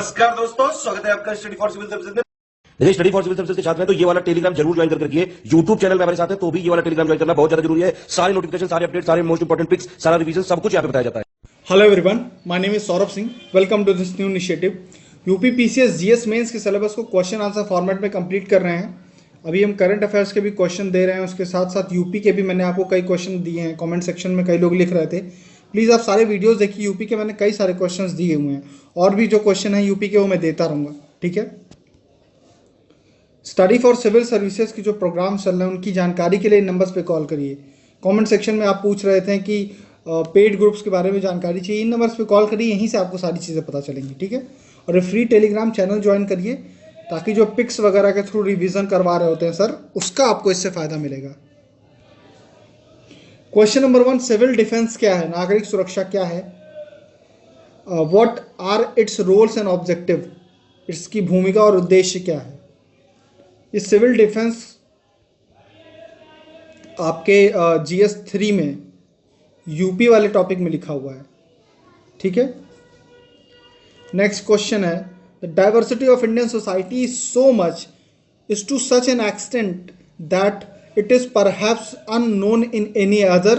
नमस्कार दोस्तों, स्वागत है आपका स्टडी फॉर सिविल सर्विसेज में। यदि स्टडी फॉर सिविल सर्विसेज के छात्र हैं तो ये वाला टेलीग्राम जरूर ज्वाइन करके रखिए। यूट्यूब चैनल में हमारे साथ है तो भी ये वाला टेलीग्राम ज्वाइन करना बहुत ज्यादा जरूरी है। सारे नोटिफिकेशन, सारे अपडेट, सारे मोस्ट इंपोर्टेंट पिक्स, सारा रिवीजन, सब कुछ यहाँ पे बताया जाता है। Hello everyone, my name is Saurabh Singh. Welcome to this new initiative. UP PCS GS mains के सिलेबस को क्वेश्चन आंसर फॉर्मेट में कंप्लीट कर रहे हैं। अभी हम करंट अफेयर्स के भी क्वेश्चन दे रहे हैं, उसके साथ साथ यूपी के भी मैंने आपको कई क्वेश्चन दिए हैं। कमेंट सेक्शन में कई लोग लिख रहे थे, प्लीज़ आप सारे वीडियोस देखिए। यूपी के मैंने कई सारे क्वेश्चंस दिए हुए हैं और भी जो क्वेश्चन है यूपी के वो मैं देता रहूँगा, ठीक है। स्टडी फॉर सिविल सर्विसेज की जो प्रोग्राम चल रहे हैं उनकी जानकारी के लिए इन नंबर्स पे कॉल करिए। कमेंट सेक्शन में आप पूछ रहे थे कि पेड ग्रुप्स के बारे में जानकारी चाहिए, इन नंबर्स पे कॉल करिए, यहीं से आपको सारी चीज़ें पता चलेंगी, ठीक है। और फ्री टेलीग्राम चैनल ज्वाइन करिए ताकि जो पिक्स वगैरह के थ्रू रिवीजन करवा रहे होते हैं सर, उसका आपको इससे फ़ायदा मिलेगा। क्वेश्चन नंबर 1, सिविल डिफेंस क्या है, नागरिक सुरक्षा क्या है, what are its roles and objective, इसकी भूमिका और उद्देश्य क्या है। इस सिविल डिफेंस आपके जीएस 3 में यूपी वाले टॉपिक में लिखा हुआ है, ठीक है। नेक्स्ट क्वेश्चन है, the diversity of Indian society is so much is to such an extent that it is perhaps unknown in any other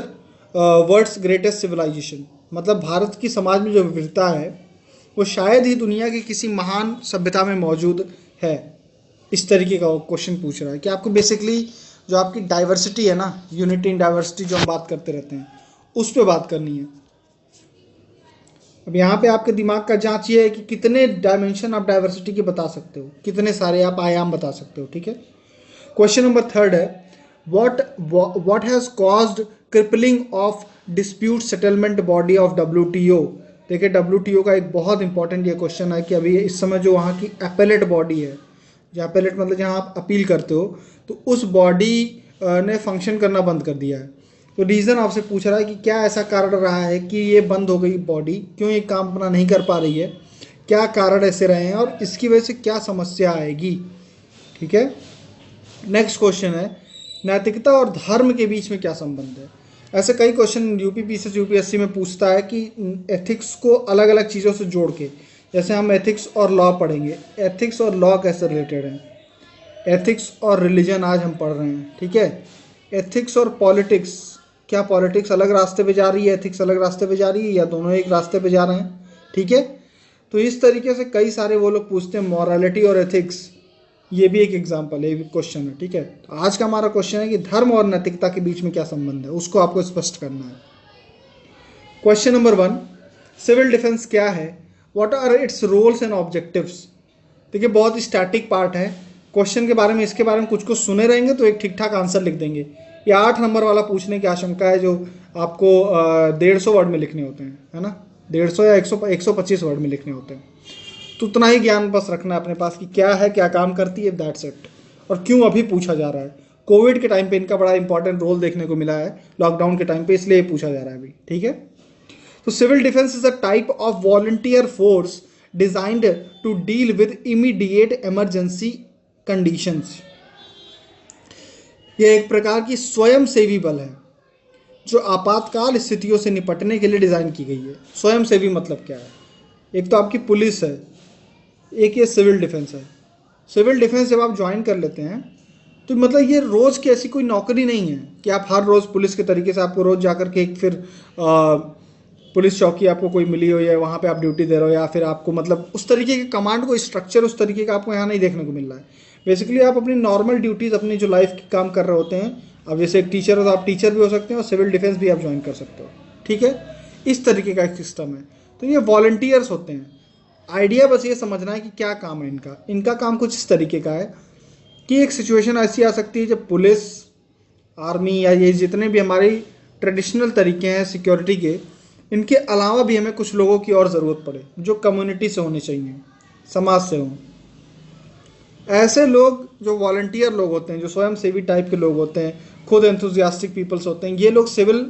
world's greatest civilisation. मतलब भारत की समाज में जो विविधता है वो शायद ही दुनिया की किसी महान सभ्यता में मौजूद है। इस तरीके का क्वेश्चन पूछ रहा है कि आपको बेसिकली जो आपकी डाइवर्सिटी है ना, यूनिटी इन डाइवर्सिटी जो हम बात करते रहते हैं, उस पर बात करनी है। अब यहाँ पे आपके दिमाग का जांच ये है कि कितने डायमेंशन आप डाइवर्सिटी के बता सकते हो, कितने सारे आप आयाम बता सकते हो, ठीक है। क्वेश्चन नंबर 3 है, what has caused crippling of dispute settlement body of WTO। देखिए WTO का एक बहुत इंपॉर्टेंट ये क्वेश्चन है कि अभी इस समय जो वहाँ की एपेलेट बॉडी है, जो एपेलेट मतलब जहाँ आप अपील करते हो, तो उस बॉडी ने फंक्शन करना बंद कर दिया है। तो रीज़न आपसे पूछ रहा है कि क्या ऐसा कारण रहा है कि ये बंद हो गई बॉडी, क्यों ये काम अपना नहीं कर पा रही है, क्या कारण ऐसे रहे हैं और इसकी वजह से क्या समस्या आएगी, ठीक है। नेक्स्ट क्वेश्चन है, नैतिकता और धर्म के बीच में क्या संबंध है। ऐसे कई क्वेश्चन यूपी पीसीएस यूपीएससी में पूछता है कि एथिक्स को अलग अलग चीज़ों से जोड़ के, जैसे हम एथिक्स और लॉ पढ़ेंगे, एथिक्स और लॉ कैसे रिलेटेड हैं, एथिक्स और रिलीजन आज हम पढ़ रहे हैं, ठीक है। एथिक्स और पॉलिटिक्स, क्या पॉलिटिक्स अलग रास्ते पे जा रही है, एथिक्स अलग रास्ते पे जा रही है, या दोनों एक रास्ते पे जा रहे हैं, ठीक है। तो इस तरीके से कई सारे वो लोग पूछते हैं। मॉरलिटी और एथिक्स, ये भी एक एग्जाम्पल है, एक क्वेश्चन है, ठीक है। तो आज का हमारा क्वेश्चन है कि धर्म और नैतिकता के बीच में क्या संबंध है, उसको आपको स्पष्ट करना है। क्वेश्चन नंबर 1, सिविल डिफेंस क्या है, what are its roles and objectives. देखिए बहुत स्टैटिक पार्ट है क्वेश्चन के बारे में, इसके बारे में कुछ सुने रहेंगे तो एक ठीक ठाक आंसर लिख देंगे। ये 8 नंबर वाला पूछने की आशंका है जो आपको 150 वर्ड में लिखने होते हैं, है ना, 150 या 125 वर्ड में लिखने होते हैं। तो उतना ही ज्ञान बस रखना है अपने पास कि क्या है, क्या काम करती है, दैट्स इट। और क्यों अभी पूछा जा रहा है, कोविड के टाइम पे इनका बड़ा इंपॉर्टेंट रोल देखने को मिला है, लॉकडाउन के टाइम पे, इसलिए पूछा जा रहा है अभी, ठीक है। तो civil defence is a type of volunteer force designed to deal with immediate emergency conditions. यह एक प्रकार की स्वयंसेवी बल है जो आपातकाल स्थितियों से निपटने के लिए डिज़ाइन की गई है। स्वयंसेवी मतलब क्या है, एक तो आपकी पुलिस है, एक ये सिविल डिफेंस है। सिविल डिफेंस जब आप ज्वाइन कर लेते हैं तो मतलब ये रोज़ की ऐसी कोई नौकरी नहीं है कि आप हर रोज़ पुलिस के तरीके से आपको रोज़ जाकर के एक फिर पुलिस चौकी आपको कोई मिली हो या वहाँ पे आप ड्यूटी दे रहे हो, या फिर आपको मतलब उस तरीके के कमांड को स्ट्रक्चर उस तरीके का आपको यहाँ नहीं देखने को मिल रहा है। बेसिकली आप अपनी नॉर्मल ड्यूटीज़ अपनी जो लाइफ की काम कर रहे होते हैं। अब जैसे एक टीचर हो तो आप टीचर भी हो सकते हैं और सिविल डिफेंस भी आप ज्वाइन कर सकते हो, ठीक है। इस तरीके का एक सिस्टम है। तो ये वॉलंटियर्स होते हैं। आइडिया बस ये समझना है कि क्या काम है इनका। इनका काम कुछ इस तरीके का है कि एक सिचुएशन ऐसी आ सकती है जब पुलिस, आर्मी या ये जितने भी हमारी ट्रेडिशनल तरीके हैं सिक्योरिटी के, इनके अलावा भी हमें कुछ लोगों की और ज़रूरत पड़े जो कम्युनिटी से होने चाहिए, समाज से हों। ऐसे लोग जो वॉलंटियर लोग होते हैं, जो स्वयं सेवी टाइप के लोग होते हैं, खुद एंथुजियास्टिक पीपल्स होते हैं, ये लोग सिविल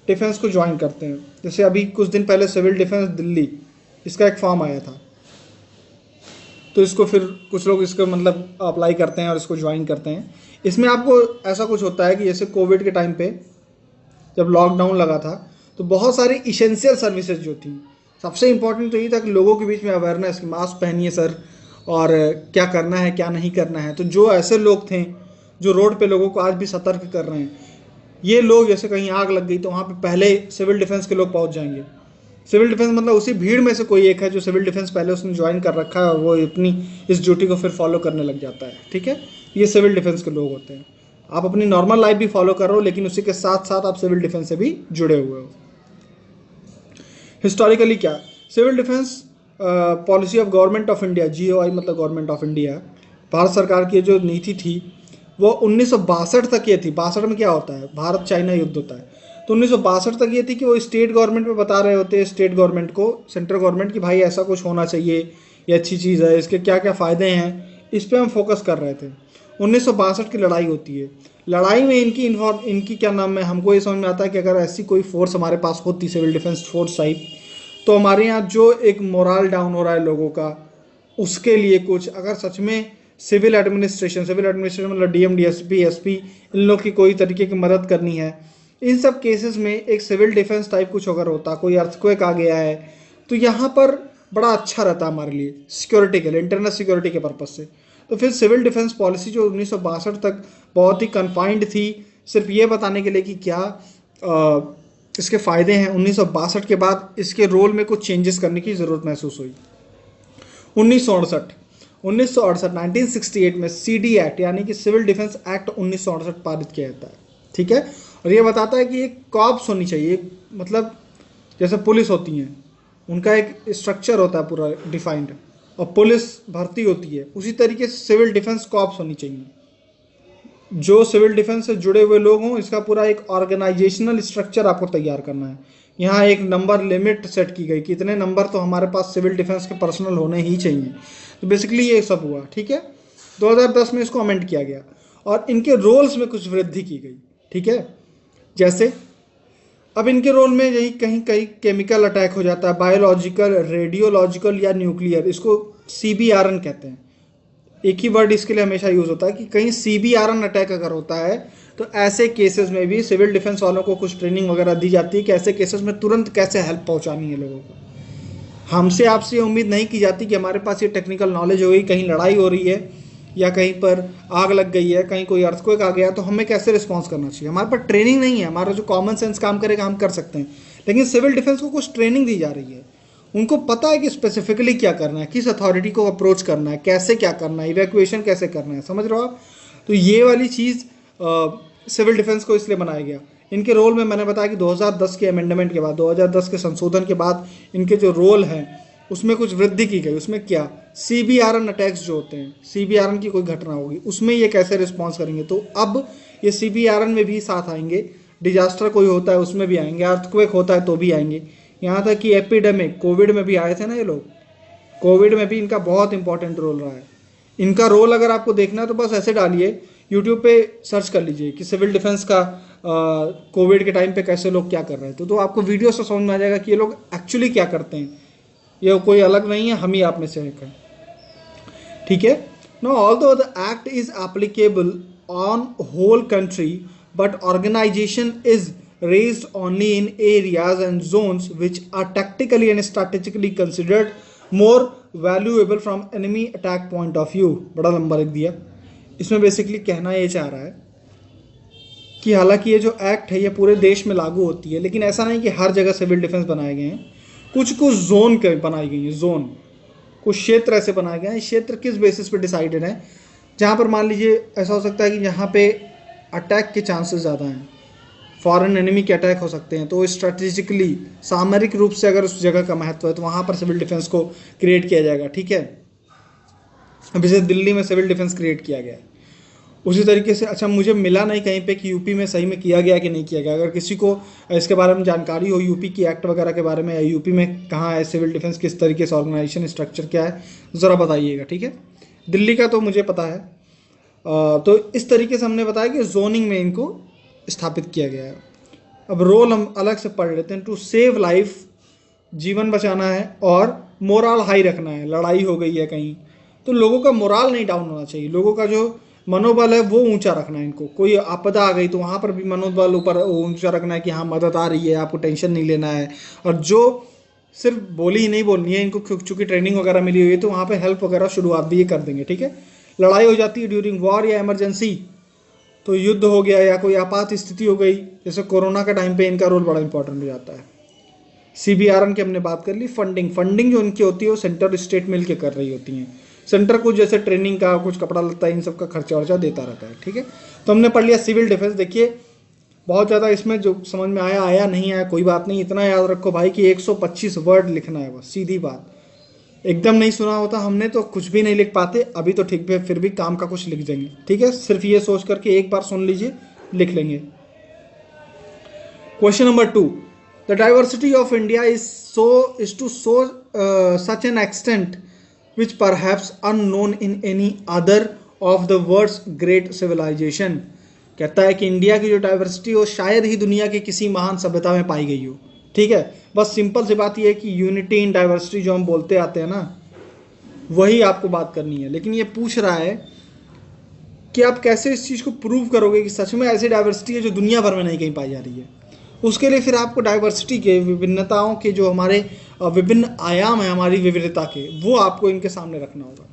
डिफेंस को ज्वाइन करते हैं। जैसे अभी कुछ दिन पहले सिविल डिफेंस दिल्ली, इसका एक फॉर्म आया था, तो इसको फिर कुछ लोग इसको मतलब अप्लाई करते हैं और इसको ज्वाइन करते हैं। इसमें आपको ऐसा कुछ होता है कि जैसे कोविड के टाइम पे जब लॉकडाउन लगा था तो बहुत सारी इसेंशियल सर्विसेज जो थी सबसे इंपॉर्टेंट तो ये था कि लोगों के बीच में अवेयरनेस, कि मास्क पहनिए सर, और क्या करना है क्या नहीं करना है। तो जो ऐसे लोग थे जो रोड पे लोगों को आज भी सतर्क कर रहे हैं, ये लोग जैसे कहीं आग लग गई तो वहाँ पे पहले सिविल डिफेंस के लोग पहुँच जाएंगे। सिविल डिफेंस मतलब उसी भीड़ में से कोई एक है जो सिविल डिफेंस पहले उसने ज्वाइन कर रखा है और वो अपनी इस ड्यूटी को फिर फॉलो करने लग जाता है। ठीक है, ये सिविल डिफेंस के लोग होते हैं। आप अपनी नॉर्मल लाइफ भी फॉलो कर रहे हो, लेकिन उसी के साथ साथ आप सिविल डिफेंस से भी जुड़े हुए हो। हिस्टोरिकली क्या, civil defence policy of government of India, GOI मतलब गवर्नमेंट ऑफ इंडिया, भारत सरकार की जो नीति थी वो 1962 तक ये थी। 62 में क्या होता है, भारत चाइना युद्ध होता है। तो 1962 तक ये थी कि वो स्टेट गवर्नमेंट पे बता रहे होते हैं, स्टेट गवर्नमेंट को, सेंट्रल गवर्नमेंट, की भाई ऐसा कुछ होना चाहिए, ये अच्छी चीज़ है, इसके क्या क्या फ़ायदे हैं, इस पर हम फोकस कर रहे थे। 1962 की लड़ाई होती है। लड़ाई में इनकी क्या नाम है, हमको ये समझ में आता है कि अगर ऐसी कोई फोर्स हमारे पास होती, सिविल डिफेंस फोर्स टाइप, तो हमारे यहाँ जो एक मोरल डाउन हो रहा है लोगों का, उसके लिए कुछ, अगर सच में सिविल एडमिनिस्ट्रेशन मतलब DM, DSP, SP, इन लोग की कोई तरीके की मदद करनी है, इन सब केसेस में एक सिविल डिफेंस टाइप कुछ अगर होता, कोई अर्थक्वेक आ गया है, तो यहाँ पर बड़ा अच्छा रहता हमारे लिए सिक्योरिटी के लिए, इंटरनल सिक्योरिटी के पर्पज़ से। तो फिर सिविल डिफेंस पॉलिसी जो 1962 तक बहुत ही कन्फाइंड थी, सिर्फ ये बताने के लिए कि क्या इसके फ़ायदे हैं, 1962 के बाद इसके रोल में कुछ चेंजेस करने की ज़रूरत महसूस हुई। 1968 1968 में CD एक्ट यानी कि सिविल डिफेंस एक्ट 1968 पारित किया जाता है। ठीक है, और ये बताता है कि एक कॉर्प्स होनी चाहिए, मतलब जैसे पुलिस होती हैं, उनका एक स्ट्रक्चर होता है पूरा डिफाइंड, और पुलिस भर्ती होती है, उसी तरीके से सिविल डिफेंस कॉर्प्स होनी चाहिए। जो सिविल डिफेंस से जुड़े हुए लोग हों, इसका पूरा एक ऑर्गेनाइजेशनल स्ट्रक्चर आपको तैयार करना है। यहाँ एक नंबर लिमिट सेट की गई कि इतने नंबर तो हमारे पास सिविल डिफेंस के पर्सनल होने ही चाहिए। तो बेसिकली ये सब हुआ। ठीक है, 2010 में इसको अमेंड किया गया और इनके रोल्स में कुछ वृद्धि की गई। ठीक है, जैसे अब इनके रोल में यही कहीं कहीं केमिकल अटैक हो जाता है, बायोलॉजिकल, रेडियोलॉजिकल या न्यूक्लियर, इसको CBRN कहते हैं। एक ही वर्ड इसके लिए हमेशा यूज़ होता है कि कहीं CBRN अटैक अगर होता है तो ऐसे केसेस में भी सिविल डिफेंस वालों को कुछ ट्रेनिंग वगैरह दी जाती है कि ऐसे केसेस में तुरंत कैसे हेल्प पहुंचानी है लोगों को। हमसे आपसे ये उम्मीद नहीं की जाती कि हमारे पास ये टेक्निकल नॉलेज होगी, कहीं लड़ाई हो रही है या कहीं पर आग लग गई है, कहीं कोई अर्थक्वेक आ गया, तो हमें कैसे रिस्पॉन्स करना चाहिए। हमारे पास ट्रेनिंग नहीं है, हमारा जो कॉमन सेंस काम करेगा हम कर सकते हैं, लेकिन सिविल डिफेंस को कुछ ट्रेनिंग दी जा रही है। उनको पता है कि स्पेसिफिकली क्या करना है, किस अथॉरिटी को अप्रोच करना है, कैसे क्या करना है, इवैक्यूएशन कैसे करना है, समझ रहे हो आप। तो ये वाली चीज़ सिविल डिफेंस को इसलिए बनाया गया। इनके रोल में मैंने बताया कि 2010 के अमेंडमेंट के बाद, 2010 के संशोधन के बाद इनके जो रोल हैं उसमें कुछ वृद्धि की गई। उसमें क्या, CBRN अटैक्स जो होते हैं, CBRN की कोई घटना होगी उसमें ये कैसे रिस्पॉन्स करेंगे, तो अब ये CBRN में भी साथ आएंगे। डिजास्टर कोई होता है उसमें भी आएंगे, अर्थक्वेक होता है तो भी आएंगे। यहाँ तक कि एपिडेमिक, कोविड में भी आए थे ना ये लोग, कोविड में भी इनका बहुत इंपॉर्टेंट रोल रहा है। इनका रोल अगर आपको देखना है तो बस ऐसे डालिए, यूट्यूब पे सर्च कर लीजिए कि सिविल डिफेंस का कोविड के टाइम पे कैसे लोग क्या कर रहे थे, तो आपको वीडियो से समझ में आ जाएगा कि ये लोग एक्चुअली क्या करते हैं। ये कोई अलग नहीं है, हम ही आप में से एक है। ठीक है, no although the act is applicable on whole country but organisation is raised only in areas and zones which are tactically and strategically considered more valuable from enemy attack point of view। बड़ा लंबा लिख दिया। इसमें basically कहना ये चाह रहा है कि हालांकि ये जो एक्ट है ये पूरे देश में लागू होती है, लेकिन ऐसा नहीं कि हर जगह सिविल डिफेंस बनाए गए हैं। कुछ कुछ जोन के बनाई गई हैं, जोन, कुछ क्षेत्र ऐसे बनाए गए हैं। क्षेत्र किस बेसिस पे डिसाइडेड है, जहाँ पर मान लीजिए ऐसा हो सकता है कि यहाँ पे अटैक के चांसेस ज़्यादा हैं, फॉरेन एनिमी के अटैक हो सकते हैं, तो स्ट्रेटेजिकली सामरिक रूप से अगर उस जगह का महत्व है तो वहाँ पर सिविल डिफेंस को क्रिएट किया जाएगा। ठीक है, अब जैसे दिल्ली में सिविल डिफेंस क्रिएट किया गया है, उसी तरीके से अच्छा मुझे मिला नहीं कहीं पे कि यूपी में सही में किया गया कि नहीं किया गया। अगर किसी को इसके बारे में जानकारी हो, यूपी की एक्ट वगैरह के बारे में, या यूपी में कहाँ है सिविल डिफेंस, किस तरीके से ऑर्गेनाइजेशन स्ट्रक्चर क्या है, ज़रा बताइएगा। ठीक है, दिल्ली का तो मुझे पता है। तो इस तरीके से हमने बताया कि जोनिंग में इनको स्थापित किया गया है। अब रोल हम अलग से पढ़ लेते हैं। टू सेव लाइफ, जीवन बचाना है, और मोरल हाई रखना है। लड़ाई हो गई है कहीं तो लोगों का मोरल नहीं डाउन होना चाहिए, लोगों का जो मनोबल है वो ऊंचा रखना है। इनको कोई आपदा आ गई तो वहाँ पर भी मनोबल ऊपर ऊंचा रखना है कि हाँ मदद आ रही है, आपको टेंशन नहीं लेना है। और जो सिर्फ बोली ही नहीं बोलनी है इनको, चूंकि ट्रेनिंग वगैरह मिली हुई है तो वहाँ पे हेल्प वगैरह शुरुआत भी ये कर देंगे, ठीक है। लड़ाई हो जाती है ड्यूरिंग वॉर या इमरजेंसी, तो युद्ध हो गया या कोई आपात स्थिति हो गई, जैसे कोरोना का टाइम पे इनका रोल बड़ा इंपॉर्टेंट हो जाता है। CBRN की हमने बात कर ली। फंडिंग जो इनकी होती है वो सेंटर स्टेट मिल के कर रही होती हैं। सेंटर कुछ जैसे ट्रेनिंग का, कुछ कपड़ा लत्ता, इन सब का खर्चा वर्चा देता रहता है, ठीक है। तो हमने पढ़ लिया सिविल डिफेंस। देखिए बहुत ज़्यादा इसमें जो समझ में आया आया, नहीं आया कोई बात नहीं, इतना याद रखो भाई कि 125 वर्ड लिखना है, बस सीधी बात। एकदम नहीं सुना होता हमने तो कुछ भी नहीं लिख पाते, अभी तो ठीक है फिर भी काम का कुछ लिख देंगे, ठीक है। सिर्फ ये सोच करके एक बार सुन लीजिए, लिख लेंगे। Question number 2, the diversity of India is to such an extent which perhaps unknown in any other of the world's great civilization। कहता है कि इंडिया की जो डाइवर्सिटी हो शायद ही दुनिया की किसी महान सभ्यता में पाई गई हो, ठीक है। बस सिंपल सी बात यह है कि यूनिटी इन डाइवर्सिटी जो हम बोलते आते हैं ना, वही आपको बात करनी है। लेकिन ये पूछ रहा है कि आप कैसे इस चीज़ को प्रूव करोगे कि सच में ऐसी डाइवर्सिटी है जो दुनिया भर में नहीं कहीं पाई जा रही है। उसके लिए फिर आपको डाइवर्सिटी के, विभिन्नताओं के जो हमारे विभिन्न आयाम हैं हमारी विविधता के, वो आपको इनके सामने रखना होगा।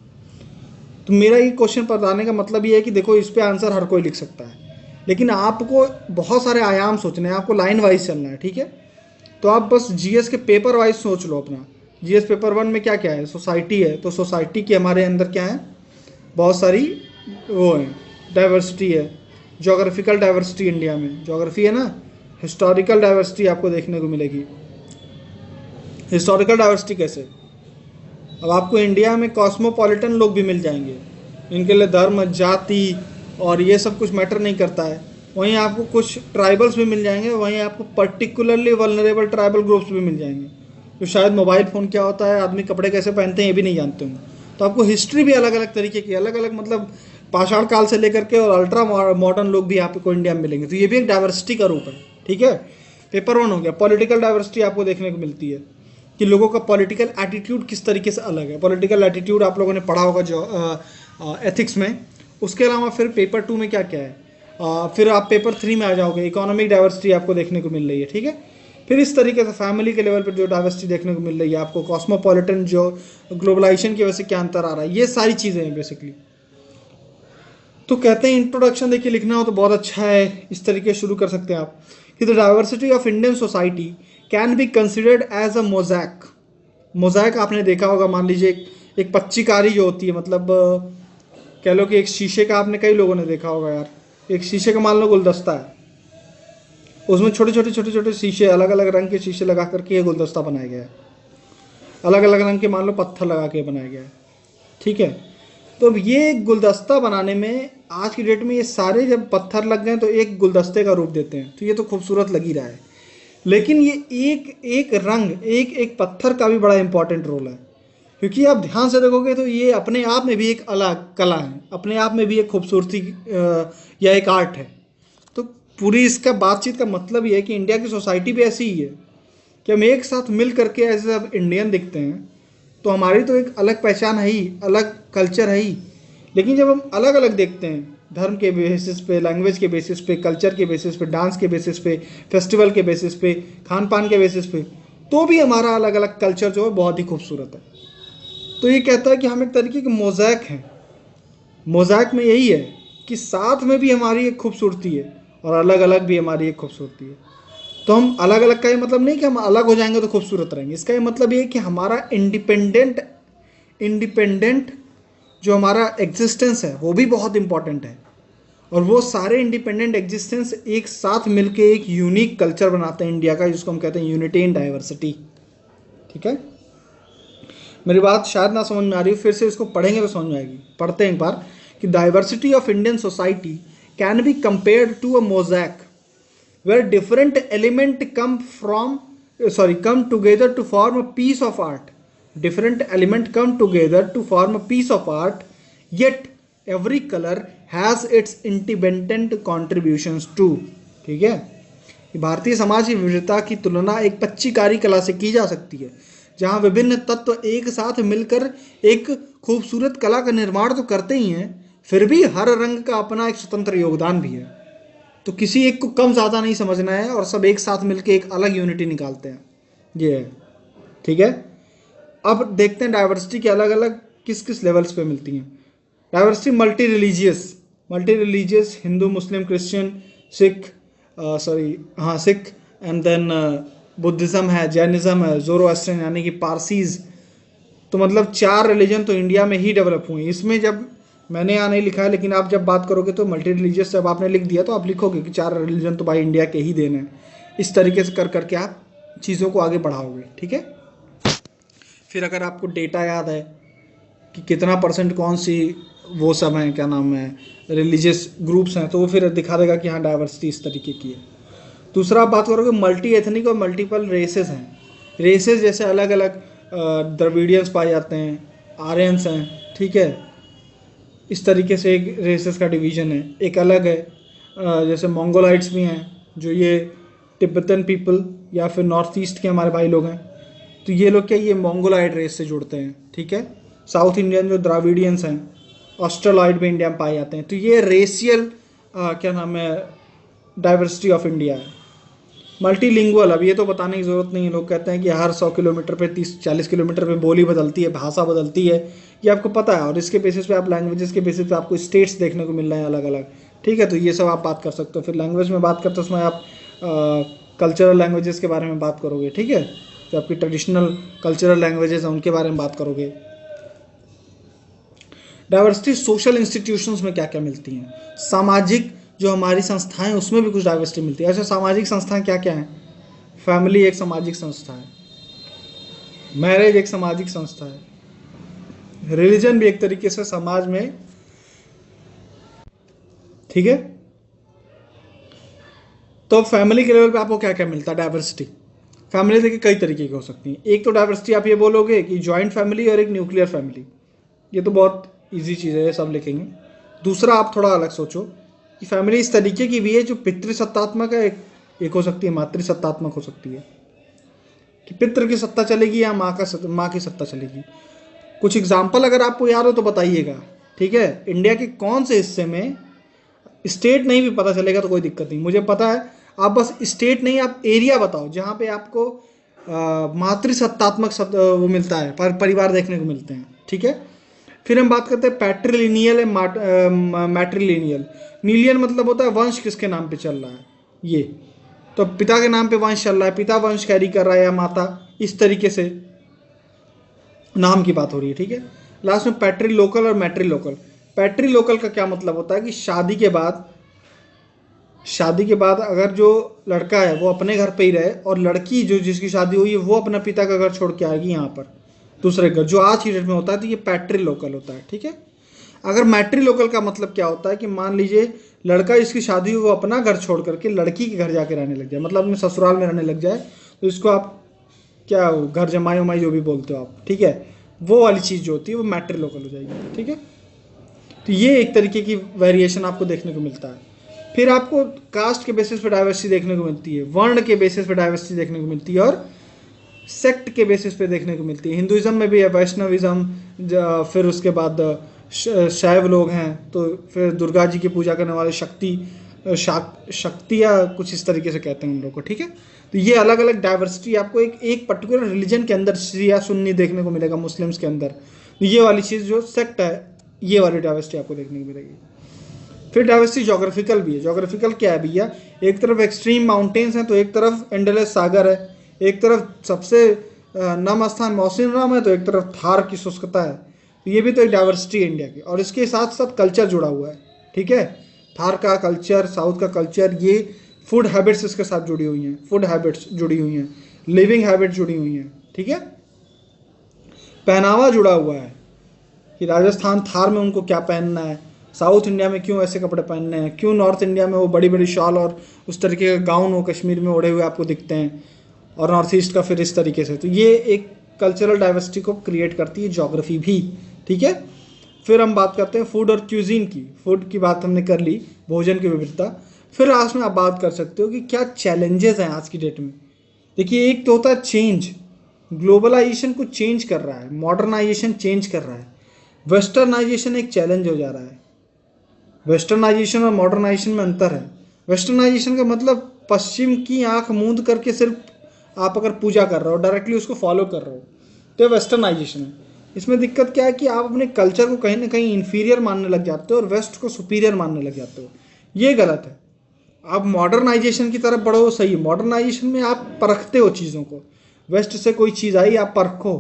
तो मेरा ये क्वेश्चन बताने का मतलब ये है कि देखो इस पे आंसर हर कोई लिख सकता है, लेकिन आपको बहुत सारे आयाम सोचने हैं, आपको लाइन वाइज चलना है, ठीक है। तो आप बस GS के पेपर वाइज सोच लो अपना। GS पेपर 1 में क्या क्या है, सोसाइटी है, तो सोसाइटी के हमारे अंदर क्या है, बहुत सारी वो है डाइवर्सिटी है। जोग्राफिकल डाइवर्सिटी इंडिया में, जोग्राफी है ना, हिस्टोरिकल डाइवर्सिटी आपको देखने को मिलेगी। हिस्टोरिकल डाइवर्सिटी कैसे, अब आपको इंडिया में कॉस्मोपॉलिटन लोग भी मिल जाएंगे, इनके लिए धर्म जाति और ये सब कुछ मैटर नहीं करता है। वहीं आपको कुछ ट्राइबल्स भी मिल जाएंगे, वहीं आपको पर्टिकुलरली वल्नरेबल ट्राइबल ग्रुप्स भी मिल जाएंगे जो शायद मोबाइल फ़ोन क्या होता है, आदमी कपड़े कैसे पहनते हैं ये भी नहीं जानते होंगे। तो आपको हिस्ट्री भी अलग अलग तरीके की, अलग अलग मतलब पाषाण काल से लेकर के और अल्ट्रा मॉडर्न लोग भी आपको इंडिया में मिलेंगे। तो ये भी एक डाइवर्सिटी का रूप है, ठीक है। पेपर 1 हो गया। पॉलिटिकल डाइवर्सिटी आपको देखने को मिलती है कि लोगों का पॉलिटिकल एटीट्यूड किस तरीके से अलग है। पॉलिटिकल एटीट्यूड आप लोगों ने पढ़ा होगा जो एथिक्स में। उसके अलावा फिर पेपर 2 में क्या क्या है, फिर आप पेपर 3 में आ जाओगे, इकोनॉमिक डाइवर्सिटी आपको देखने को मिल रही है, ठीक है। फिर इस तरीके से फैमिली के लेवल पर जो डाइवर्सिटी देखने को मिल रही है आपको, कॉस्मोपॉलिटन जो ग्लोबलाइजेशन की वजह से क्या अंतर आ रहा है, ये सारी चीज़ें हैं बेसिकली। तो कहते हैं इंट्रोडक्शन देखिए लिखना हो तो बहुत अच्छा है, इस तरीके से शुरू कर सकते हैं आप कि the diversity of Indian society can be considered as a mosaic. Mosaic आपने देखा होगा, मान लीजिए एक पच्चीकारी जो होती है, मतलब कह लो कि एक शीशे का, आपने कई लोगों ने देखा होगा यार, एक शीशे का मान लो गुलदस्ता है, उसमें छोटे छोटे शीशे, अलग अलग रंग के शीशे लगा करके ये गुलदस्ता बनाया गया है, अलग अलग रंग के मान लो पत्थर लगा के बनाया गया है, ठीक है। तो अब ये गुलदस्ता बनाने में आज की डेट में ये सारे जब पत्थर लग गए तो एक गुलदस्ते का रूप देते हैं, तो ये तो खूबसूरत लग ही रहा है। लेकिन ये एक एक रंग, एक एक पत्थर का भी बड़ा इंपॉर्टेंट रोल है, क्योंकि आप ध्यान से देखोगे तो ये अपने आप में भी एक अलग कला है, अपने आप में भी एक खूबसूरती या एक आर्ट है। तो पूरी इसका बातचीत का मतलब ये है कि इंडिया की सोसाइटी भी ऐसी ही है कि हम एक साथ मिल करके ऐसे सब इंडियन दिखते हैं, तो हमारी तो एक अलग पहचान है ही, अलग कल्चर है ही। लेकिन जब हम अलग अलग देखते हैं, धर्म के बेसिस पे, लैंग्वेज के बेसिस पे, कल्चर के बेसिस पे, डांस के बेसिस पे, फेस्टिवल के बेसिस पे, खान पान के बेसिस पे, तो भी हमारा अलग अलग कल्चर जो है बहुत ही खूबसूरत है। तो ये कहता है कि हम एक तरीके के मोज़ैक हैं। मोज़ैक में यही है कि साथ में भी हमारी एक खूबसूरती है और अलग अलग भी हमारी एक खूबसूरती है। तो हम अलग अलग का ये मतलब नहीं कि हम अलग हो जाएंगे तो खूबसूरत रहेंगे, इसका ये मतलब ये है कि हमारा इंडिपेंडेंट जो हमारा एग्जिस्टेंस है वो भी बहुत इंपॉर्टेंट है, और वो सारे इंडिपेंडेंट एग्जिस्टेंस एक साथ मिलके एक यूनिक कल्चर बनाते हैं इंडिया का, जिसको हम कहते हैं यूनिटी इन डाइवर्सिटी, ठीक है। मेरी बात शायद ना समझ में आ रही हो, फिर से इसको पढ़ेंगे तो समझ में आएगी। पढ़ते हैं एक बार कि diversity of Indian society can be compared to a mosaic where different element come together to form a piece of art. Different element come together to form a piece of art, yet every color has its independent contributions too. ठीक है, भारतीय समाज की विविधता की तुलना एक पच्चीकारी कला से की जा सकती है, जहाँ विभिन्न तत्व एक साथ मिलकर एक खूबसूरत कला का निर्माण तो करते ही हैं, फिर भी हर रंग का अपना एक स्वतंत्र योगदान भी है। तो किसी एक को कम ज़्यादा नहीं समझना है और सब एक साथ मिलके एक अलग यूनिटी निकालते हैं, ये है। ठीक है। अब देखते हैं डाइवर्सिटी के अलग अलग किस किस लेवल्स पे मिलती हैं। Diversity multi religious, Hindu, Muslim, Christian, Sikh, Sikh, and then Buddhism है, जैनिज़्म है, ज़ोरोएस्ट्रियन यानी कि पारसीज। तो मतलब 4 रिलीजन तो इंडिया में ही डेवलप हुए। इसमें जब मैंने यहाँ नहीं लिखा है, लेकिन आप जब बात करोगे तो मल्टी रिलीजियस जब आपने लिख दिया तो आप लिखोगे कि 4 रिलीजन तो भाई इंडिया के ही देने हैं। इस तरीके से कर करके आप चीज़ों को आगे बढ़ाओगे, ठीक है। फिर अगर आपको डेटा याद है कि कितना % कौन सी वो सब हैं, क्या नाम है, रिलीजियस ग्रुप्स हैं, तो वो फिर दिखा देगा कि हाँ डाइवर्सिटी इस तरीके की है। दूसरा आप बात करोगे मल्टी एथनिक और मल्टीपल रेसेस हैं। रेसेस जैसे अलग अलग द्रविडियंस पाए जाते हैं, आर्यंस हैं, ठीक है। इस तरीके से एक रेसेस का डिवीज़न है। एक अलग है जैसे मंगोलाइट्स भी हैं, जो ये तिब्बतन पीपल या फिर नॉर्थ ईस्ट के हमारे भाई लोग हैं, तो ये लोग क्या ये मंगोलाइट रेस से जुड़ते हैं, ठीक है। साउथ इंडियन जो द्राविडियंस हैं, ऑस्ट्रेलॉइड भी इंडिया में पाए जाते हैं। तो ये रेशियल क्या नाम है डाइवर्सिटी ऑफ इंडिया है। मल्टीलिंगुअल, अब ये तो बताने की ज़रूरत नहीं है। लोग कहते हैं कि हर 100 किलोमीटर पे 30-40 किलोमीटर पे बोली बदलती है, भाषा बदलती है, ये आपको पता है। और इसके बेसिस पे आप लैंग्वेजेस के बेसिस पे आपको स्टेट्स देखने को मिल रहे हैं अलग अलग, ठीक है। तो ये सब आप बात कर सकते हो। फिर लैंग्वेज में बात करते हो, उसमें आप कल्चरल लैंग्वेजेस के बारे में बात करोगे, ठीक है। जो आपकी ट्रेडिशनल कल्चरल लैंग्वेजेस हैं उनके बारे में बात करोगे। डाइवर्सिटी सोशल इंस्टीट्यूशंस में क्या क्या मिलती हैं, सामाजिक जो हमारी संस्थाएं उसमें भी कुछ डाइवर्सिटी मिलती है। ऐसे सामाजिक संस्थाएं क्या क्या हैं, फैमिली एक सामाजिक संस्था है, मैरिज एक सामाजिक संस्था है, रिलीजन भी एक तरीके से समाज में, ठीक है। तो फैमिली के लेवल पे आपको क्या क्या मिलता है डाइवर्सिटी। फैमिली देखिए कई तरीके की हो सकती है। एक तो डाइवर्सिटी आप ये बोलोगे कि जॉइंट फैमिली और एक न्यूक्लियर फैमिली, ये तो बहुत इजी चीज़ है, ये सब लिखेंगे। दूसरा आप थोड़ा अलग सोचो कि फैमिली इस तरीके की भी है जो पितृसत्तात्मक है, एक हो सकती है मातृसत्तात्मक हो सकती है, कि पितृ की सत्ता चलेगी या माँ की सत्ता चलेगी। कुछ एग्जाम्पल अगर आपको याद हो तो बताइएगा, ठीक है। इंडिया के कौन से हिस्से में, स्टेट नहीं भी पता चलेगा तो कोई दिक्कत नहीं, मुझे पता है, आप बस स्टेट नहीं आप एरिया बताओ जहाँ पे आपको मातृसत्तात्मक वो मिलता है, परिवार देखने को मिलते हैं, ठीक है। फिर हम बात करते हैं पैट्रिलिनियल है मैट्रिलिनियल। नीलियन मतलब होता है वंश किसके नाम पे चल रहा है, ये तो पिता के नाम पे वंश चल रहा है, पिता वंश कैरी कर रहा है या माता, इस तरीके से नाम की बात हो रही है, ठीक है। लास्ट में पैट्रिलोकल और मैट्रिलोकल। पैट्रिलोकल का क्या मतलब होता है कि शादी के बाद अगर जो लड़का है वो अपने घर पे ही रहे और लड़की जो जिसकी शादी हुई है वो अपना पिता का घर छोड़ के आएगी यहाँ पर दूसरे घर, जो आज की डेट में होता है, तो ये पैट्रिलोकल होता है, ठीक है। अगर मैट्रिलोकल का मतलब क्या होता है कि मान लीजिए लड़का जिसकी शादी हुई वो अपना घर छोड़ करके लड़की के घर जाके रहने लग जाए, मतलब अपने ससुराल में रहने लग जाए, तो इसको आप क्या घर जमाई उमाई जो भी बोलते हो आप, ठीक है, वो वाली चीज़ जो होती है वो मैट्रिलोकल हो जाएगी, ठीक है। तो ये एक तरीके की वेरिएशन आपको देखने को मिलता है। फिर आपको कास्ट के बेसिस पे डाइवर्सिटी देखने को मिलती है, वर्ण के बेसिस पे डाइवर्सिटी देखने को मिलती है, और सेक्ट के बेसिस पे देखने को मिलती है। हिंदुइज्म में भी है, वैष्णविज्म, फिर उसके बाद शैव लोग हैं, तो फिर दुर्गा जी की पूजा करने वाले शक्ति या कुछ इस तरीके से कहते हैं उन लोग को, ठीक है। तो ये अलग अलग डाइवर्सिटी आपको एक पर्टिकुलर रिलीजन के अंदर शिया सुन्नी देखने को मिलेगा, मुस्लिम्स के अंदर। तो ये वाली चीज़ जो सेक्ट है, ये वाली डाइवर्सिटी आपको देखने को मिलेगी। फिर डाइवर्सिटी जोग्राफिकल भी है। जोग्राफिकल क्या है भैया, एक तरफ एक्सट्रीम माउंटेन्स हैं तो एक तरफ एंडलेस सागर है, एक तरफ सबसे नम स्थान मौसिनराम है तो एक तरफ थार की शुष्कता है। तो ये भी तो एक डाइवर्सिटी है इंडिया की, और इसके साथ साथ कल्चर जुड़ा हुआ है, ठीक है। थार का कल्चर, साउथ का कल्चर, ये फूड हैबिट्स इसके साथ जुड़ी हुई हैं, फूड हैबिट्स जुड़ी हुई हैं, लिविंग हैबिट जुड़ी हुई हैं, ठीक है। पहनावा जुड़ा हुआ है कि राजस्थान थार में उनको क्या पहनना है, साउथ इंडिया में क्यों ऐसे कपड़े पहनने हैं, क्यों नॉर्थ इंडिया में वो बड़ी बड़ी शॉल और उस तरीके का गाउन वो कश्मीर में ओढ़े हुए आपको दिखते हैं, और नॉर्थ ईस्ट का फिर इस तरीके से। तो ये एक कल्चरल डाइवर्सिटी को क्रिएट करती है ज्योग्राफी भी, ठीक है। फिर हम बात करते हैं फूड और क्यूजीन की। फूड की बात हमने कर ली, भोजन की विविधता। फिर लास्ट में आप बात कर सकते हो कि क्या चैलेंजेस हैं आज की डेट में। देखिए, एक तो होता है चेंज, ग्लोबलाइजेशन को चेंज कर रहा है, मॉडर्नाइजेशन चेंज कर रहा है, वेस्टर्नाइजेशन एक चैलेंज हो जा रहा है। वेस्टर्नाइजेशन और मॉडर्नाइजेशन में अंतर है। वेस्टर्नाइजेशन का मतलब पश्चिम की आंख मूंद करके सिर्फ आप अगर पूजा कर रहे हो, डायरेक्टली उसको फॉलो कर रहे हो, तो ये वेस्टर्नाइजेशन है। इसमें दिक्कत क्या है कि आप अपने कल्चर को कहीं ना कहीं इन्फीरियर मानने लग जाते हो और वेस्ट को सुपीरियर मानने लग जाते हो। ये गलत है। आप मॉडर्नाइजेशन की तरफ बढ़ो, सही है। मॉडर्नाइजेशन में आप परखते हो चीज़ों को, वेस्ट से कोई चीज़ आई आप परखो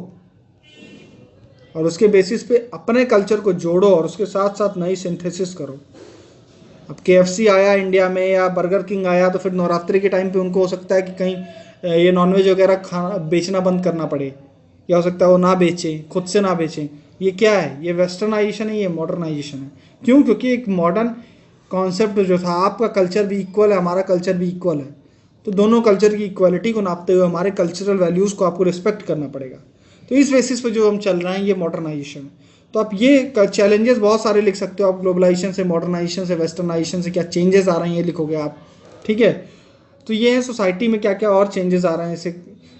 और उसके बेसिस पे अपने कल्चर को जोड़ो और उसके साथ साथ नई सिंथेसिस करो। अब KFC आया इंडिया में या बर्गर किंग आया तो फिर नवरात्रि के टाइम पे उनको हो सकता है कि कहीं ये नॉनवेज वगैरह खाना बेचना बंद करना पड़े, या हो सकता है वो ना बेचें, खुद से ना बेचें। ये क्या है? ये वेस्टर्नाइजेशन है, ये मॉडर्नाइजेशन है। क्यों? क्योंकि एक मॉडर्न कॉन्सेप्ट जो था, आपका कल्चर भी इक्वल है, हमारा कल्चर भी इक्वल है, तो दोनों कल्चर की इक्वालिटी को नापते हुए हमारे कल्चरल वैल्यूज़ को आपको रिस्पेक्ट करना पड़ेगा। तो इस बेसिस पे जो हम चल रहे हैं ये मॉडर्नाइजेशन है। तो आप ये चैलेंजेस बहुत सारे लिख सकते हो आप, ग्लोबलाइजेशन से, मॉडर्नाइजेशन से, वेस्टर्नाइजेशन से क्या चेंजेस आ रहे हैं ये लिखोगे आप, ठीक है। तो ये है सोसाइटी में क्या क्या और चेंजेस आ रहे हैं। जैसे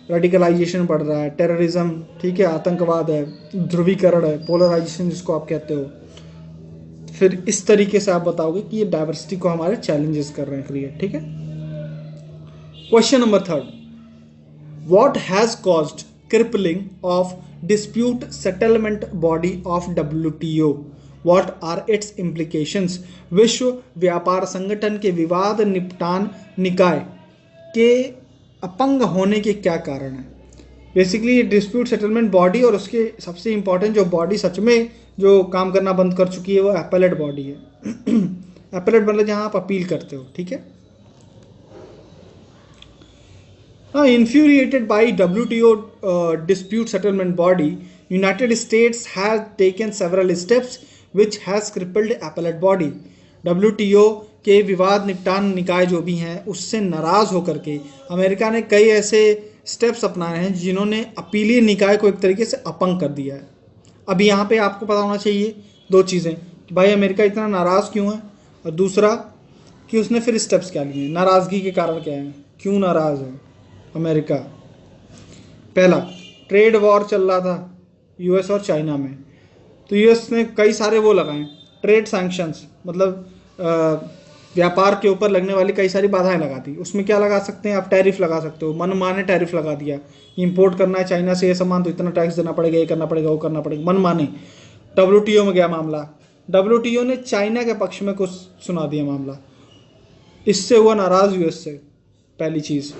रेडिकलाइजेशन बढ़ रहा है, टेररिज्म, ठीक है, आतंकवाद है, ध्रुवीकरण है, पोलराइजेशन जिसको आप कहते हो। फिर इस तरीके से आप बताओगे कि ये डाइवर्सिटी को हमारे चैलेंजेस कर रहे हैं क्रिएट, ठीक है। Question number 3, what has caused crippling of dispute settlement body of WTO, what are its implications? विश्व व्यापार संगठन के विवाद निपटान निकाय के अपंग होने के क्या कारण है? बेसिकली डिस्प्यूट सेटलमेंट बॉडी और उसके सबसे इंपॉर्टेंट जो बॉडी सच में जो काम करना बंद कर चुकी है वो एपेलेट बॉडी है। एपेलेट मतलब जहां आप अपील करते हो, ठीक है। Infuriated by WTO dispute settlement body, United States has taken several steps which has crippled appellate body. WTO के विवाद निपटान निकाय जो भी हैं उससे नाराज होकर के अमेरिका ने कई ऐसे स्टेप्स अपनाए हैं जिन्होंने अपीलीय निकाय को एक तरीके से अपंग कर दिया है। अभी यहाँ पे आपको पता होना चाहिए दो चीज़ें कि भाई अमेरिका इतना नाराज़ क्यों है, और दूसरा कि उसने फिर स्टेप्स क्या लिए, नाराज़गी के कारण क्या है, क्यों नाराज़ है अमेरिका। पहला, ट्रेड वॉर चल रहा था यूएस और चाइना में, तो यूएस ने कई सारे वो लगाए ट्रेड सैंक्शंस, मतलब व्यापार के ऊपर लगने वाली कई सारी बाधाएं लगा दी। उसमें क्या लगा सकते हैं आप? टैरिफ लगा सकते हो, मनमाने टैरिफ लगा दिया। इंपोर्ट करना है चाइना से ये सामान तो इतना टैक्स देना पड़ेगा, ये करना पड़ेगा, वो करना पड़ेगा, मनमाने। WTO में गया मामला, WTO ने चाइना के पक्ष में कुछ सुना दिया मामला, इससे हुआ नाराज यूएस से। पहली चीज़,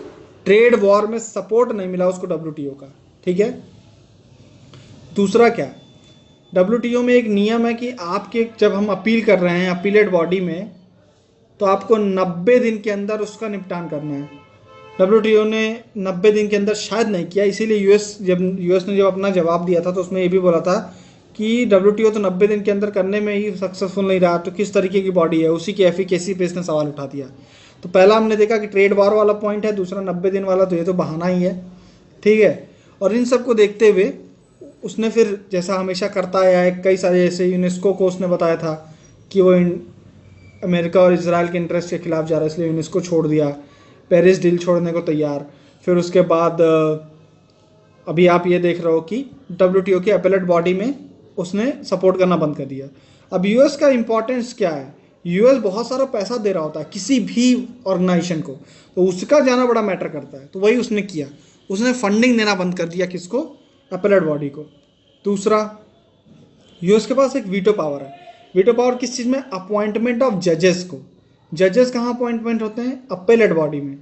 ट्रेड वॉर में सपोर्ट नहीं मिला उसको WTO का, ठीक है। दूसरा क्या, WTO में एक नियम है कि आपके जब हम अपील कर रहे हैं अपीलेट बॉडी में, तो आपको 90 दिन के अंदर उसका निपटान करना है। WTO ने 90 दिन के अंदर शायद नहीं किया, इसीलिए यूएस ने जब अपना जवाब दिया था तो उसमें ये भी बोला था कि WTO तो 90 दिन के अंदर करने में ही सक्सेसफुल नहीं रहा, तो किस तरीके की बॉडी है, उसी की एफिकेसी पे इसने सवाल उठा दिया। तो पहला हमने देखा कि ट्रेड वॉर वाला पॉइंट है, दूसरा 90 दिन वाला, तो ये तो बहाना ही है, ठीक है। और इन सब को देखते हुए उसने फिर जैसा हमेशा करता आया है, कई सारे ऐसे यूनेस्को को उसने बताया था कि वो अमेरिका और इजराइल के इंटरेस्ट के खिलाफ जा रहा है, इसलिए यूनेस्को छोड़ दिया, पेरिस डील छोड़ने को तैयार। फिर उसके बाद अभी आप ये देख रहे हो कि WTO के अपीलेट बॉडी में उसने सपोर्ट करना बंद कर दिया। अब यूएस का इंपॉर्टेंस क्या है, यूएस बहुत सारा पैसा दे रहा होता है किसी भी ऑर्गेनाइजेशन को, तो उसका जाना बड़ा मैटर करता है, तो वही उसने किया, उसने फंडिंग देना बंद कर दिया, किसको? अपीलेट बॉडी को। दूसरा, यूएस के पास एक वीटो पावर है। वीटो पावर किस चीज़ में? अपॉइंटमेंट ऑफ जजेस को। जजेस कहाँ अपॉइंटमेंट होते हैं? अपीलेट बॉडी में,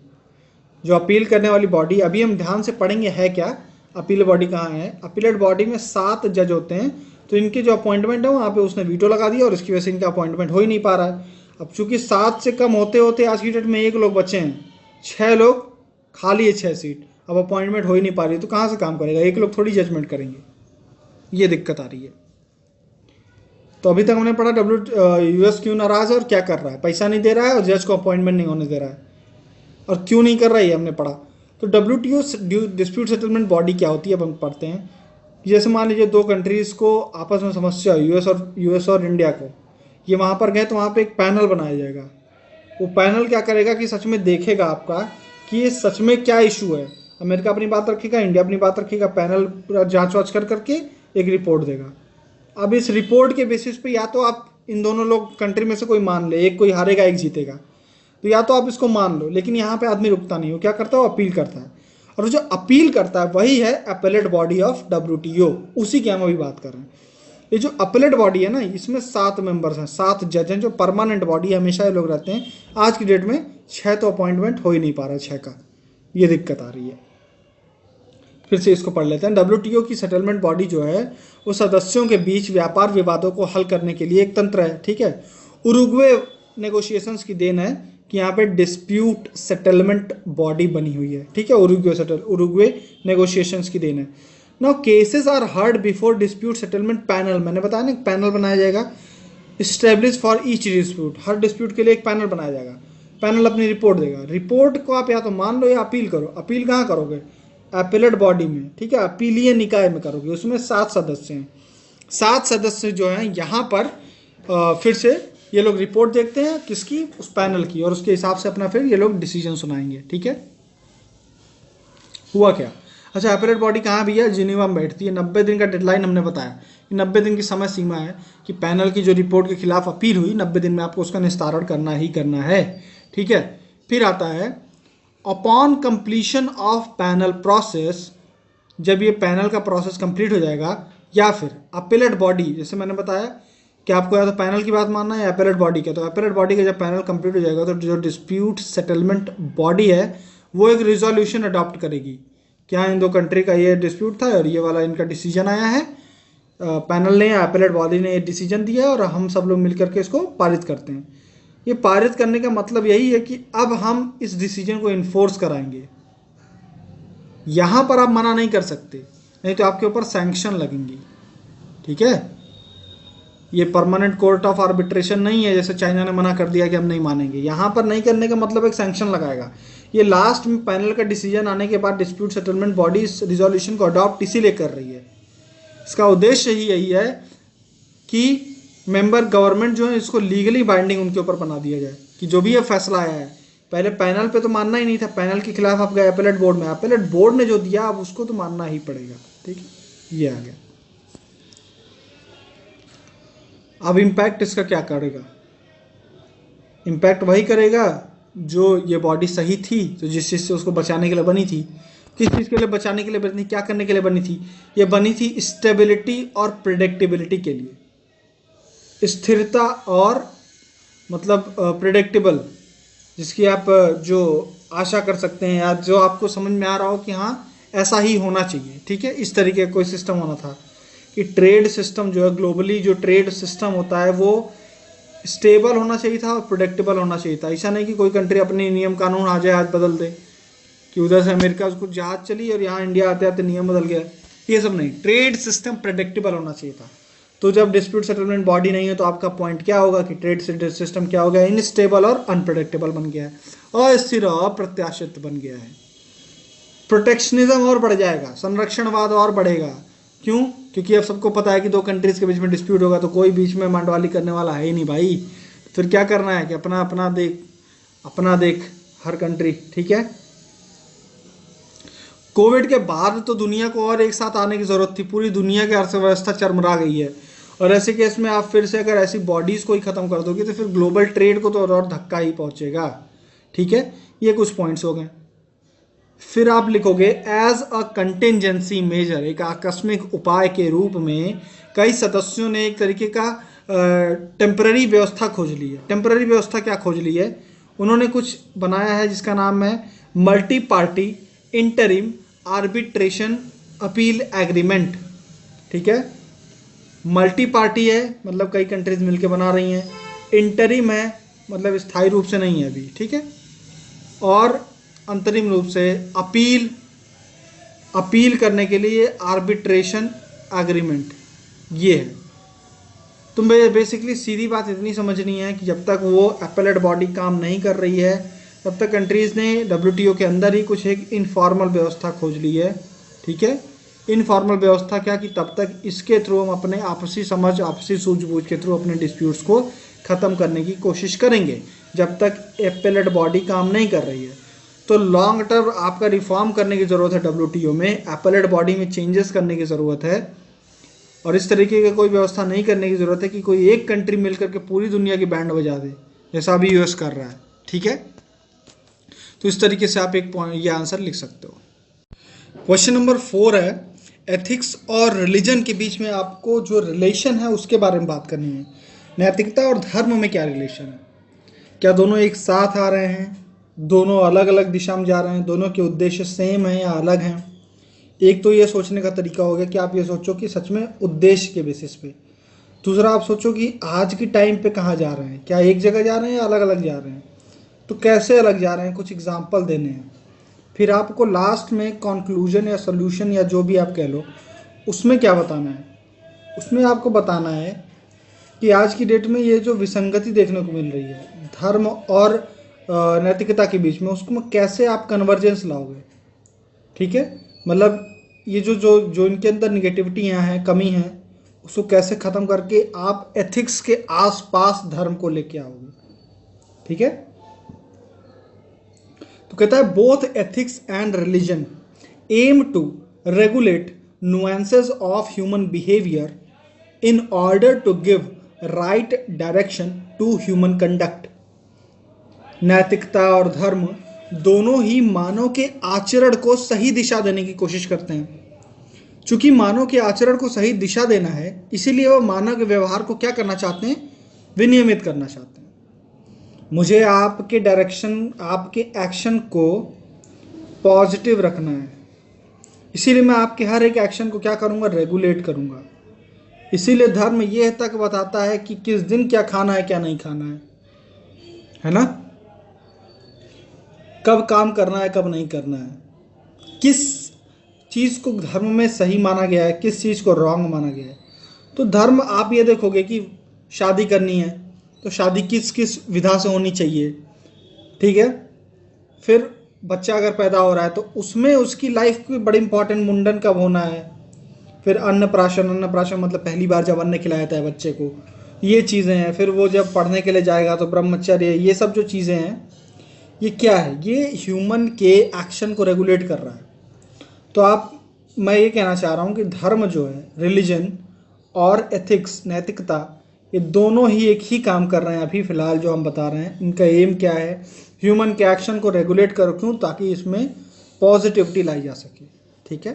जो अपील करने वाली बॉडी। अभी हम ध्यान से पढ़ेंगे है क्या, अपील बॉडी कहाँ है। अपीलेट बॉडी में 7 जज होते हैं, तो इनके जो अपॉइंटमेंट है वहाँ पे उसने वीटो लगा दिया और इसकी वजह से इनका अपॉइंटमेंट हो ही नहीं पा रहा है। अब चूंकि 7 से कम होते होते आज की डेट में 1 लोग बचे हैं, 6 लोग खाली है, 6 सीट, अब अपॉइंटमेंट हो ही नहीं पा रही, तो कहाँ से काम करेगा? 1 लोग थोड़ी जजमेंट करेंगे, ये दिक्कत आ रही है। तो अभी तक हमने पढ़ा यूएस क्यों नाराज है और क्या कर रहा है, पैसा नहीं दे रहा है और जज को अपॉइंटमेंट नहीं होने दे रहा है, और क्यों नहीं कर रहा है ये हमने पढ़ा। तो WTO डिस्प्यूट सेटलमेंट बॉडी क्या होती है अब हम पढ़ते हैं। जैसे मान लीजिए 2 कंट्रीज़ को आपस में समस्या, यूएस और इंडिया को, ये वहाँ पर गए तो वहाँ पे एक पैनल बनाया जाएगा। वो पैनल क्या करेगा कि सच में देखेगा आपका कि ये सच में क्या इशू है। अमेरिका अपनी बात रखेगा, इंडिया अपनी बात रखेगा, पैनल पूरा जाँच वाँच कर करके एक रिपोर्ट देगा। अब इस रिपोर्ट के बेसिस पे या तो आप इन दोनों लोग कंट्री में से कोई मान ले, एक कोई हारेगा एक जीतेगा, तो या तो आप इसको मान लो, लेकिन यहाँ पे आदमी रुकता नहीं, वो क्या करता है, वो अपील करता है। और जो अपील करता है वही है अपीलेट बॉडी ऑफ WTO, उसी की हम अभी बात कर रहे हैं। ये जो अपीलेट बॉडी है ना, इसमें 7 मेंबर्स हैं, 7 जज हैं, जो परमानेंट बॉडी है, हमेशा ये लोग रहते हैं। आज की डेट में 6 तो अपॉइंटमेंट हो ही नहीं पा रहा है, 6 का, ये दिक्कत आ रही है। फिर से इसको पढ़ लेते हैं। WTO की सेटलमेंट बॉडी जो है वो सदस्यों के बीच व्यापार विवादों को हल करने के लिए एक तंत्र है, ठीक है। उरुग्वे नेगोशिएशंस की देन है कि यहाँ पे डिस्प्यूट सेटलमेंट बॉडी बनी हुई है, ठीक है। उरुग्वे नेगोशिएशंस की देन है। Now cases are heard before dispute settlement panel, मैंने बताया ना पैनल बनाया जाएगा, इस्टेब्लिश फॉर ईच डिस्प्यूट, हर डिस्प्यूट के लिए एक पैनल बनाया जाएगा। पैनल अपनी रिपोर्ट देगा, रिपोर्ट को आप या तो मान लो या अपील करो। अपील कहाँ करोगे? अपीलेट बॉडी में, ठीक है, अपीलीय निकाय में करोगे। उसमें 7 सदस्य हैं। 7 सदस्य जो हैं यहाँ पर फिर से ये लोग रिपोर्ट देखते हैं किसकी? उस पैनल की, और उसके हिसाब से अपना फिर ये लोग डिसीजन सुनाएंगे, ठीक है। हुआ क्या? अच्छा, अपीलेट बॉडी कहाँ भी है? जिनेवा में बैठती है। 90 दिन का डेडलाइन हमने बताया, 90 दिन की समय सीमा है कि पैनल की जो रिपोर्ट के खिलाफ अपील हुई 90 दिन में आपको उसका निस्तारण करना ही करना है, ठीक है। फिर आता है upon completion of panel process, जब ये पैनल का प्रोसेस कंप्लीट हो जाएगा, या फिर अपीलेट बॉडी, जैसे मैंने बताया कि आपको या तो पैनल की बात मानना है या अपीलेट बॉडी का, तो अपीलेट बॉडी का जब पैनल कंप्लीट हो जाएगा तो जो डिस्प्यूट सेटलमेंट बॉडी है वो एक रिजोल्यूशन अडॉप्ट करेगी। क्या इन दो कंट्री का ये डिस्प्यूट था और ये वाला इनका डिसीजन आया है, पैनल ने या अपीलेट बॉडी ने ये डिसीजन दिया और हम सब लोग मिलकर के इसको पारित करते हैं। ये पारित करने का मतलब यही है कि अब हम इस डिसीजन को इन्फोर्स कराएंगे। यहां पर आप मना नहीं कर सकते, नहीं तो आपके ऊपर सैंक्शन लगेंगी, ठीक है। ये परमानेंट कोर्ट ऑफ आर्बिट्रेशन नहीं है जैसे चाइना ने मना कर दिया कि हम नहीं मानेंगे। यहां पर नहीं करने का मतलब एक सैंक्शन लगाएगा। ये लास्ट में पैनल का डिसीजन आने के बाद डिस्प्यूट सेटलमेंट बॉडी इस रिजोल्यूशन को अडॉप्ट इसीलिए कर रही है। इसका उद्देश्य ही यही है कि मेंबर गवर्नमेंट जो है इसको लीगली बाइंडिंग उनके ऊपर बना दिया जाए कि जो भी ये फैसला आया है, पहले पैनल पे तो मानना ही नहीं था, पैनल के खिलाफ आप गए अपीलेट बोर्ड में, अपीलेट बोर्ड ने जो दिया अब उसको तो मानना ही पड़ेगा, ठीक है। ये आ गया। अब इम्पैक्ट इसका क्या करेगा? इम्पैक्ट वही करेगा जो ये बॉडी सही थी, तो जिस चीज़ से उसको बचाने के लिए बनी थी। किस चीज़ के लिए बचाने के लिए बनी थी? क्या करने के लिए बनी थी? ये बनी थी स्टेबिलिटी और प्रिडिक्टेबिलिटी के लिए। स्थिरता और मतलब प्रिडिक्टेबल, जिसकी आप जो आशा कर सकते हैं या जो आपको समझ में आ रहा हो कि हाँ ऐसा ही होना चाहिए, ठीक है। इस तरीके का कोई सिस्टम होना था कि ट्रेड सिस्टम जो है, ग्लोबली जो ट्रेड सिस्टम होता है वो स्टेबल होना चाहिए था और प्रोडेक्टेबल होना चाहिए था। ऐसा नहीं कि कोई कंट्री अपनी नियम कानून आ जाए आज बदल दे, कि उधर से अमेरिका उसको जहाज चली और यहाँ इंडिया आते आते नियम बदल गया, ये सब नहीं। ट्रेड सिस्टम प्रेडिक्टेबल होना चाहिए था। तो जब डिस्प्यूट सेटलमेंट बॉडी नहीं है तो आपका पॉइंट क्या होगा कि ट्रेड सिस्टम क्या हो गया? इनस्टेबल और अनप्रेडिक्टेबल बन गया है, अस्थिर और अप्रत्याशित बन गया है। प्रोटेक्शनिज्म और बढ़ जाएगा, संरक्षणवाद और बढ़ेगा। क्यों? क्योंकि अब सबको पता है कि दो कंट्रीज के बीच में डिस्प्यूट होगा तो कोई बीच में मंडवाली करने वाला है ही नहीं भाई। फिर क्या करना है कि अपना अपना देख हर कंट्री, ठीक है। कोविड के बाद तो दुनिया को और एक साथ आने की जरूरत थी, पूरी दुनिया की अर्थव्यवस्था चरमरा गई है, और ऐसे केस में आप फिर से अगर ऐसी बॉडीज को ही खत्म कर दोगे तो फिर ग्लोबल ट्रेड को तो और धक्का ही पहुंचेगा, ठीक है। ये कुछ पॉइंट्स हो गए। फिर आप लिखोगे एज अ कंटिजेंसी मेजर, एक आकस्मिक उपाय के रूप में कई सदस्यों ने एक तरीके का टेम्पररी व्यवस्था खोज ली है। टेम्पररी व्यवस्था क्या खोज ली है? उन्होंने कुछ बनाया है जिसका नाम है multi party interim arbitration appeal agreement, ठीक है। मल्टी पार्टी है मतलब कई कंट्रीज मिलकर बना रही हैं, इंटरिम है मतलब स्थायी रूप से नहीं है अभी, ठीक है, और अंतरिम रूप से अपील करने के लिए आर्बिट्रेशन एग्रीमेंट, ये है। तुम्हें बेसिकली सीधी बात इतनी समझनी है कि जब तक वो अपीलेट बॉडी काम नहीं कर रही है तब तक कंट्रीज़ ने WTO के अंदर ही कुछ एक इनफॉर्मल व्यवस्था खोज ली है, ठीक है। इनफॉर्मल व्यवस्था क्या कि तब तक इसके थ्रू हम अपने आपसी समझ, आपसी सूझबूझ के थ्रू अपने डिस्प्यूट्स को ख़त्म करने की कोशिश करेंगे जब तक अपीलेट बॉडी काम नहीं कर रही है। तो लॉन्ग टर्म आपका रिफॉर्म करने की ज़रूरत है WTO में, अपीलेट बॉडी में चेंजेस करने की ज़रूरत है, और इस तरीके की कोई व्यवस्था नहीं करने की ज़रूरत है कि कोई एक कंट्री मिलकर के पूरी दुनिया की बैंड बजा दे जैसा अभी US कर रहा है, ठीक है। तो इस तरीके से आप एक पॉइंट ये आंसर लिख सकते हो। क्वेश्चन नंबर 4 है, एथिक्स और रिलीजन के बीच में आपको जो रिलेशन है उसके बारे में बात करनी है। नैतिकता और धर्म में क्या रिलेशन है? क्या दोनों एक साथ आ रहे हैं? दोनों अलग अलग दिशा में जा रहे हैं? दोनों के उद्देश्य सेम हैं या अलग हैं? एक तो ये सोचने का तरीका हो गया कि आप ये सोचो कि सच में उद्देश्य के बेसिस पे। दूसरा आप सोचो कि आज की टाइम पे कहाँ जा रहे हैं, क्या एक जगह जा रहे हैं या अलग अलग जा रहे हैं, तो कैसे अलग जा रहे हैं, कुछ एग्जाम्पल देने हैं। फिर आपको लास्ट में कंक्लूजन या सोल्यूशन या जो भी आप कह लो, उसमें क्या बताना है? उसमें आपको बताना है कि आज की डेट में ये जो विसंगति देखने को मिल रही है धर्म और नैतिकता के बीच में, उसको कैसे आप कन्वर्जेंस लाओगे। ठीक है, मतलब ये जो जो जो इनके अंदर निगेटिविटियाँ हैं, कमी है, उसको कैसे ख़त्म करके आप एथिक्स के आसपास धर्म को लेके आओगे। ठीक है, तो कहता है both ethics and religion aim to regulate nuances of human behaviour in order to give right direction to human conduct. नैतिकता और धर्म दोनों ही मानव के आचरण को सही दिशा देने की कोशिश करते हैं। चूंकि मानव के आचरण को सही दिशा देना है, इसीलिए वह मानव के व्यवहार को क्या करना चाहते हैं? विनियमित करना चाहते हैं। मुझे आपके डायरेक्शन, आपके एक्शन को पॉजिटिव रखना है, इसीलिए मैं आपके हर एक एक्शन को क्या करूंगा? रेगुलेट करूंगा। इसीलिए धर्म ये तक बताता है कि किस दिन क्या खाना है, क्या नहीं खाना है ना? कब काम करना है, कब नहीं करना है, किस चीज़ को धर्म में सही माना गया है, किस चीज़ को रॉन्ग माना गया है। तो धर्म आप ये देखोगे कि शादी करनी है तो शादी किस किस विधा से होनी चाहिए। ठीक है, फिर बच्चा अगर पैदा हो रहा है तो उसमें उसकी लाइफ की बड़ी इंपॉर्टेंट, मुंडन कब होना है, फिर अन्नप्राशन, अन्नप्राशन मतलब पहली बार जब अन्न खिलाया जाता है बच्चे को, ये चीज़ें हैं। फिर वो जब पढ़ने के लिए जाएगा तो ब्रह्मचर्य, ये सब जो चीज़ें हैं, ये क्या है? ये ह्यूमन के एक्शन को रेगुलेट कर रहा है। तो मैं ये कहना चाह रहा हूँ कि धर्म जो है, रिलीजन और एथिक्स, नैतिकता, ये दोनों ही एक ही काम कर रहे हैं। अभी फिलहाल जो हम बता रहे हैं, इनका एम क्या है? ह्यूमन के एक्शन को रेगुलेट करो। क्यों? ताकि इसमें पॉजिटिविटी लाई जा सके। ठीक है,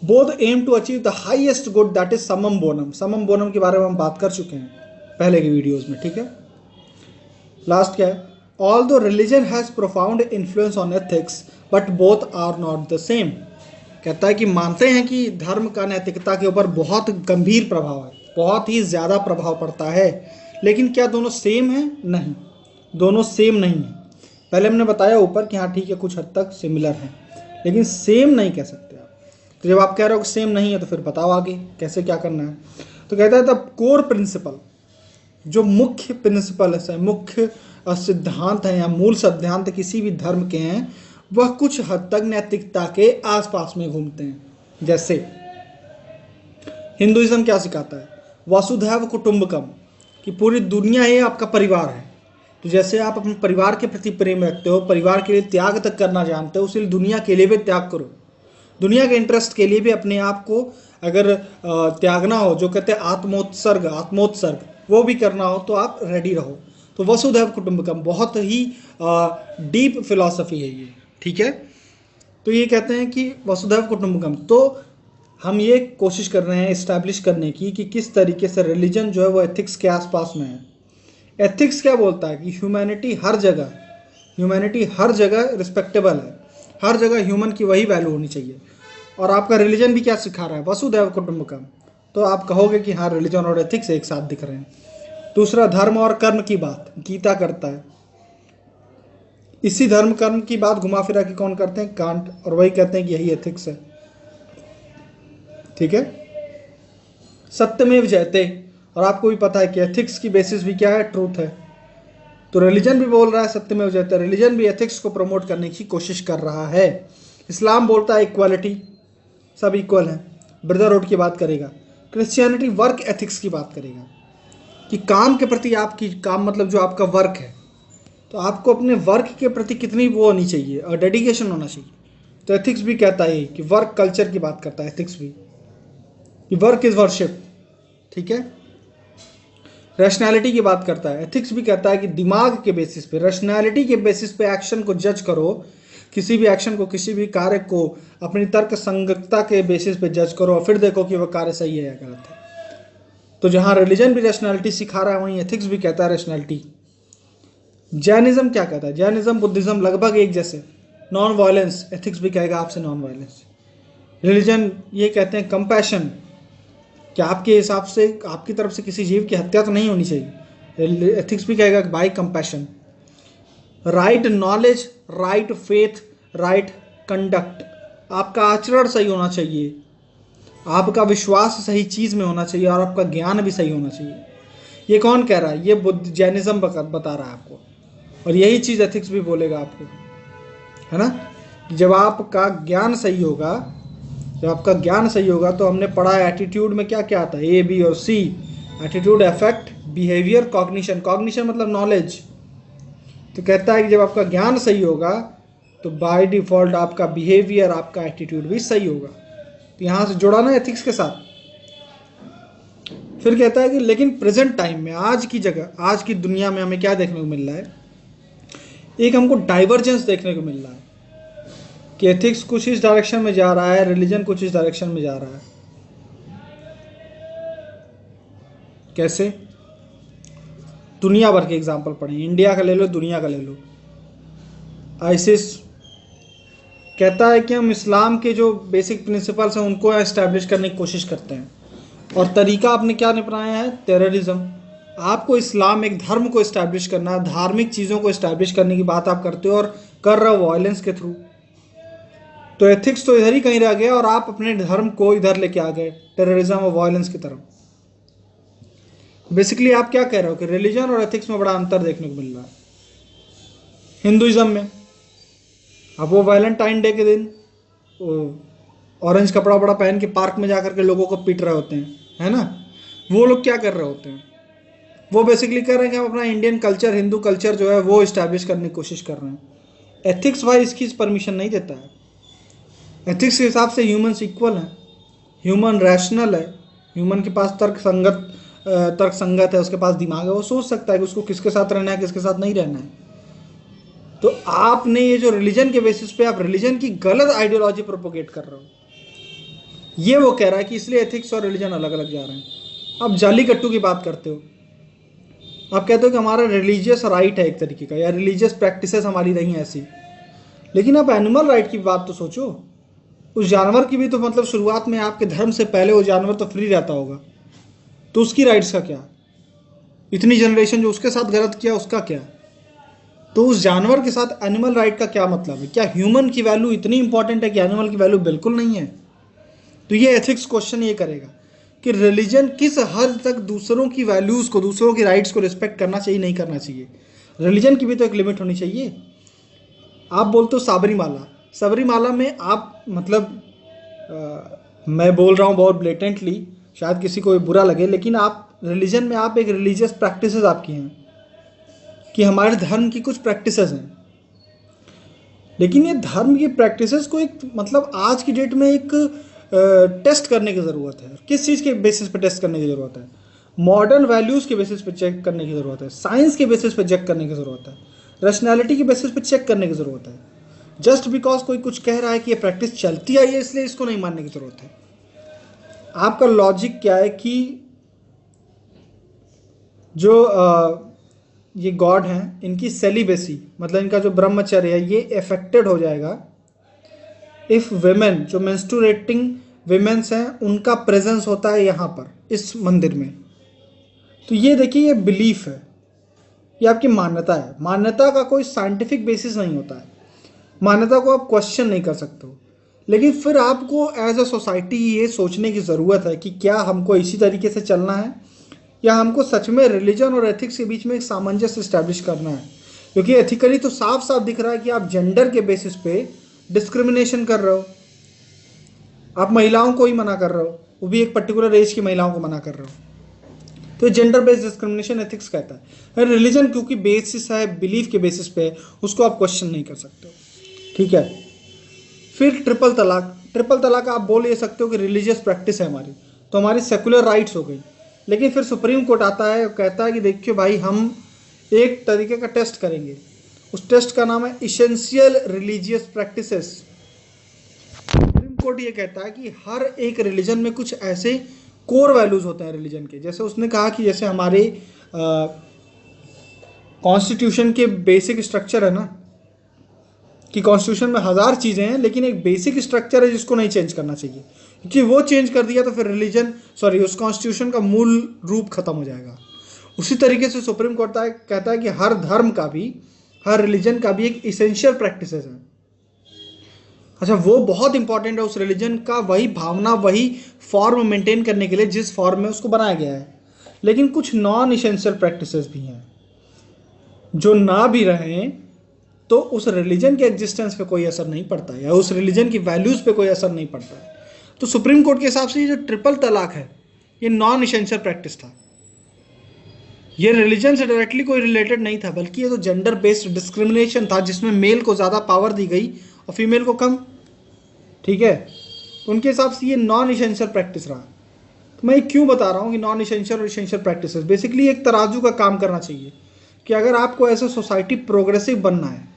both aim to achieve the highest good, that is summum bonum. Summum bonum के बारे में हम बात कर चुके हैं पहले की वीडियोस में। ठीक है, लास्ट क्या है? Although religion has profound influence on ethics but both are not the same. कहता है कि मानते हैं कि धर्म का नैतिकता के ऊपर बहुत गंभीर प्रभाव है, बहुत ही ज़्यादा प्रभाव पड़ता है, लेकिन क्या दोनों सेम हैं? नहीं, दोनों सेम नहीं है। पहले हमने बताया ऊपर कि हाँ ठीक है, कुछ हद तक सिमिलर हैं, लेकिन सेम नहीं कह सकते आप। तो जब आप कह रहे हो कि सेम नहीं है तो फिर बताओ आगे कैसे क्या करना है। तो कहता है तब कोर प्रिंसिपल, जो मुख्य प्रिंसिपल है, मुख्य सिद्धांत है या मूल सिद्धांत किसी भी धर्म के हैं, वह कुछ हद तक नैतिकता के आसपास में घूमते हैं। जैसे हिंदुइज्म क्या सिखाता है? वसुधैव कुटुंबकम, कि पूरी दुनिया ही आपका परिवार है। तो जैसे आप अपने परिवार के प्रति प्रेम रखते हो, परिवार के लिए त्याग तक करना जानते हो, उसी दुनिया के लिए भी त्याग करो। दुनिया के इंटरेस्ट के लिए भी अपने आप को अगर त्यागना हो, जो कहते हैं आत्मोत्सर्ग, वो भी करना हो तो आप रेडी रहो। तो वसुधैव कुटुंबकम बहुत ही डीप फिलॉसफी है ये। ठीक है, तो ये कहते हैं कि वसुधैव कुटुंबकम। तो हम ये कोशिश कर रहे हैं इस्टेब्लिश करने की कि किस तरीके से रिलीजन जो है वो एथिक्स के आसपास में है। एथिक्स क्या बोलता है कि ह्यूमैनिटी हर जगह रिस्पेक्टेबल है, हर जगह ह्यूमन की वही वैल्यू होनी चाहिए। और आपका रिलीजन भी क्या सिखा रहा है? वसुधैव कुटुंबकम। तो आप कहोगे कि हाँ, रिलीजन और एथिक्स एक साथ दिख रहे हैं। दूसरा, धर्म और कर्म की बात गीता करता है। इसी धर्म कर्म की बात घुमा फिरा के कौन करते हैं? कांट। और वही कहते हैं कि यही एथिक्स है। ठीक है, सत्यमेव जयते। और आपको भी पता है कि एथिक्स की बेसिस भी क्या है? ट्रूथ है। तो रिलीजन भी बोल रहा है सत्यमेव जयते, रिलीजन भी एथिक्स को प्रमोट करने की कोशिश कर रहा है। इस्लाम बोलता है इक्वालिटी, सब इक्वल हैं, ब्रदरहुड की बात करेगा। क्रिश्चियनिटी वर्क एथिक्स की बात करेगा कि काम के प्रति आपकी, काम मतलब जो आपका वर्क है, तो आपको अपने वर्क के प्रति कितनी वो होनी चाहिए और डेडिकेशन होना चाहिए। तो एथिक्स भी कहता है कि वर्क कल्चर की बात करता है एथिक्स भी, कि वर्क इज वर्शिप। ठीक है, रैशनैलिटी की बात करता है। एथिक्स भी कहता है कि दिमाग के बेसिस पे, रैशनैलिटी के बेसिस पे एक्शन को जज करो, किसी भी एक्शन को, किसी भी कार्य को अपनी तर्क संगतता के बेसिस पे जज करो और फिर देखो कि वह कार्य सही है या गलत है। तो जहां रिलीजन भी रैशनैलिटी सिखा रहा है वहीं एथिक्स भी कहता है रैशनैलिटी। जैनिज्म क्या कहता है? जैनिज्म बुद्धिज्म लगभग एक जैसे, नॉन वायलेंस, एथिक्स भी कहेगा आपसे नॉन वायलेंस। रिलीजन ये कहते हैं कंपैशन, कि आपके हिसाब से आपकी तरफ से किसी जीव की हत्या तो नहीं होनी चाहिए। एथिक्स भी कहेगा by compassion. Right knowledge, right faith, right conduct, आपका आचरण सही होना चाहिए, आपका विश्वास सही चीज में होना चाहिए और आपका ज्ञान भी सही होना चाहिए। ये कौन कह रहा है? ये बुद्ध जैनिज्म बता रहा है आपको, और यही चीज एथिक्स भी बोलेगा आपको, है ना। जब आपका ज्ञान सही होगा, जब आपका ज्ञान सही होगा, तो हमने पढ़ा एटीट्यूड में क्या क्या आता है, ए, बी और C. Attitude, affect, behaviour, cognition. Cognition मतलब नॉलेज। तो कहता है कि जब आपका ज्ञान सही होगा तो बाय डिफॉल्ट आपका बिहेवियर, आपका एटीट्यूड भी सही होगा। तो यहाँ से जुड़ा ना एथिक्स के साथ। फिर कहता है कि लेकिन प्रेजेंट टाइम में, आज की जगह, आज की दुनिया में हमें क्या देखने को मिल रहा है? एक हमको डाइवर्जेंस देखने को मिल रहा है कि एथिक्स कुछ इस डायरेक्शन में जा रहा है, रिलीजन कुछ इस डायरेक्शन में जा रहा है। कैसे? दुनिया भर के एग्जाम्पल पढ़ें, इंडिया का ले लो, दुनिया का ले लो। आईसिस कहता है कि हम इस्लाम के जो बेसिक प्रिंसिपल्स हैं उनको एस्टैब्लिश करने की कोशिश करते हैं, और तरीका आपने क्या अपनाया है? टेररिज्म। आपको इस्लाम एक धर्म को इस्टेब्लिश करना है, धार्मिक चीज़ों को इस्टेब्लिश करने की बात आप करते हो और कर रहे हो वायलेंस के थ्रू। तो एथिक्स तो इधर ही कहीं रह गया और आप अपने धर्म को इधर लेके आ गए, टेररिज्म और वायलेंस की तरफ। बेसिकली आप क्या कह रहे हो कि रिलीजन और एथिक्स में बड़ा अंतर देखने को मिल रहा है। हिंदुइज्म में अब वो वैलेंटाइन डे के दिन ऑरेंज कपड़ा बड़ा पहन के पार्क में जाकर के लोगों को पीट रहे होते हैं, है ना। वो लोग क्या कर रहे होते हैं? वो बेसिकली कर रहे हैं कि हम अपना इंडियन कल्चर, हिंदू कल्चर जो है वो इस्टेब्लिश करने की कोशिश कर रहे हैं। एथिक्स भाई इसकी परमिशन नहीं देता है। एथिक्स के हिसाब से ह्यूमन्स इक्वल हैं, ह्यूमन रैशनल है, ह्यूमन के पास तर्क संगत है, उसके पास दिमाग है, वो सोच सकता है कि उसको किसके साथ रहना है, किसके साथ नहीं रहना है। तो आपने ये जो रिलीजन के बेसिस पे आप रिलीजन की गलत आइडियोलॉजी प्रोपोगेट कर रहे हो, ये वो कह रहा है कि इसलिए एथिक्स और रिलीजन अलग अलग जा रहे हैं। आप जालीकट्टू की बात करते हो, आप कहते हो कि हमारा रिलीजियस राइट है एक तरीके का, या रिलीजियस प्रैक्टिसेस हमारी नहीं है ऐसी। लेकिन आप एनिमल राइट की बात तो सोचो, उस जानवर की भी तो मतलब शुरुआत में आपके धर्म से पहले वो जानवर तो फ्री रहता होगा, तो उसकी राइट्स का क्या? इतनी जनरेशन जो उसके साथ गलत किया उसका क्या? तो उस जानवर के साथ एनिमल राइट का क्या मतलब है? क्या ह्यूमन की वैल्यू इतनी इंपॉर्टेंट है कि एनिमल की वैल्यू बिल्कुल नहीं है? तो ये एथिक्स क्वेश्चन ये करेगा कि रिलीजन किस हद तक दूसरों की वैल्यूज़ को, दूसरों की राइट्स को रिस्पेक्ट करना चाहिए, नहीं करना चाहिए। रिलीजन की भी तो एक लिमिट होनी चाहिए। आप बोलते हो सबरीमाला में आप मतलब मैं बोल रहा हूँ बहुत ब्लेटेंटली, शायद किसी को बुरा लगे, लेकिन आप रिलीजन में आप एक रिलीजियस प्रैक्टिसेस आपकी हैं कि हमारे धर्म की कुछ प्रैक्टिसेस हैं, लेकिन ये धर्म की प्रैक्टिसेस को एक मतलब आज की डेट में एक टेस्ट करने की ज़रूरत है। किस चीज़ के बेसिस पे टेस्ट करने की ज़रूरत है? मॉडर्न वैल्यूज़ के बेसिस पे चेक करने की ज़रूरत है, साइंस के बेसिस पे चेक करने की ज़रूरत है, रैशनैलिटी के बेसिस पे चेक करने की ज़रूरत है। जस्ट बिकॉज कोई कुछ कह रहा है कि ये प्रैक्टिस चलती आई है इसलिए इसको नहीं मानने की ज़रूरत है। आपका लॉजिक क्या है कि जो ये गॉड हैं इनकी सेलिबेसी मतलब इनका जो ब्रह्मचर्य है ये इफेक्टेड हो जाएगा इफ़ वेमेन, जो मेंस्ट्रुएटिंग विमेन्स हैं उनका प्रेजेंस होता है यहाँ पर इस मंदिर में। तो ये देखिए ये बिलीफ है, ये आपकी मान्यता है। मान्यता का कोई साइंटिफिक बेसिस नहीं होता है, मान्यता को आप क्वेश्चन नहीं कर सकते हो। लेकिन फिर आपको एज अ सोसाइटी ये सोचने की ज़रूरत है कि क्या हमको इसी तरीके से चलना है या हमको सच में रिलीजन और एथिक्स के बीच में एक सामंजस्य इस्टेब्लिश करना है। क्योंकि एथिकली तो साफ साफ दिख रहा है कि आप जेंडर के बेसिस पे डिस्क्रिमिनेशन कर रहे हो, आप महिलाओं को ही मना कर रहे हो, वो भी एक पर्टिकुलर एज की महिलाओं को मना कर रहे हो। तो जेंडर बेस्ड डिस्क्रिमिनेशन एथिक्स कहता है। रिलीजन क्योंकि बेसिस है, बिलीफ के बेसिस पे, उसको आप क्वेश्चन नहीं कर सकते हो, ठीक है। फिर ट्रिपल तलाक आप बोल ये सकते हो कि रिलीजियस प्रैक्टिस है हमारी, तो हमारी सेकुलर राइट्स हो गई। लेकिन फिर सुप्रीम कोर्ट आता है और कहता है कि देखिए भाई, हम एक तरीके का टेस्ट करेंगे। उस टेस्ट का नाम है essential religious practices. Supreme court ये कहता है कि हर एक रिलीजन में कुछ ऐसे कोर वैल्यूज होते हैं रिलीजन के। जैसे उसने कहा कि जैसे हमारे कॉन्स्टिट्यूशन के बेसिक स्ट्रक्चर है ना, कि कॉन्स्टिट्यूशन में 1000 चीज़ें हैं, लेकिन एक बेसिक स्ट्रक्चर है जिसको नहीं चेंज करना चाहिए, क्योंकि वो चेंज कर दिया तो फिर उस कॉन्स्टिट्यूशन का मूल रूप खत्म हो जाएगा। उसी तरीके से सुप्रीम कोर्ट कहता है कि हर धर्म का भी, हर रिलीजन का भी एक इसेंशियल प्रैक्टिसेस है। अच्छा, वो बहुत इंपॉर्टेंट है उस रिलीजन का, वही भावना, वही फॉर्म मेंटेन करने के लिए जिस फॉर्म में उसको बनाया गया है। लेकिन कुछ नॉन इसेंशियल प्रैक्टिसेस भी हैं जो ना भी रहें तो उस रिलीजन के एग्जिस्टेंस पे कोई असर नहीं पड़ता है, या उस रिलीजन की वैल्यूज पे कोई असर नहीं पड़ता है। तो सुप्रीम कोर्ट के हिसाब से ये जो ट्रिपल तलाक है, ये नॉन इसेंशियल प्रैक्टिस था। ये रिलीजन से डायरेक्टली कोई रिलेटेड नहीं था, बल्कि ये तो जेंडर बेस्ड डिस्क्रिमिनेशन था, जिसमें मेल को ज़्यादा पावर दी गई और फीमेल को कम। ठीक है, तो उनके हिसाब से ये नॉन इसेंशियल प्रैक्टिस रहा। तो मैं क्यों बता रहा हूँ कि नॉन इसेंशियल और इसेंशियल प्रैक्टिस, बेसिकली एक तराजू का काम करना चाहिए कि अगर आपको ऐसे सोसाइटी प्रोग्रेसिव बनना है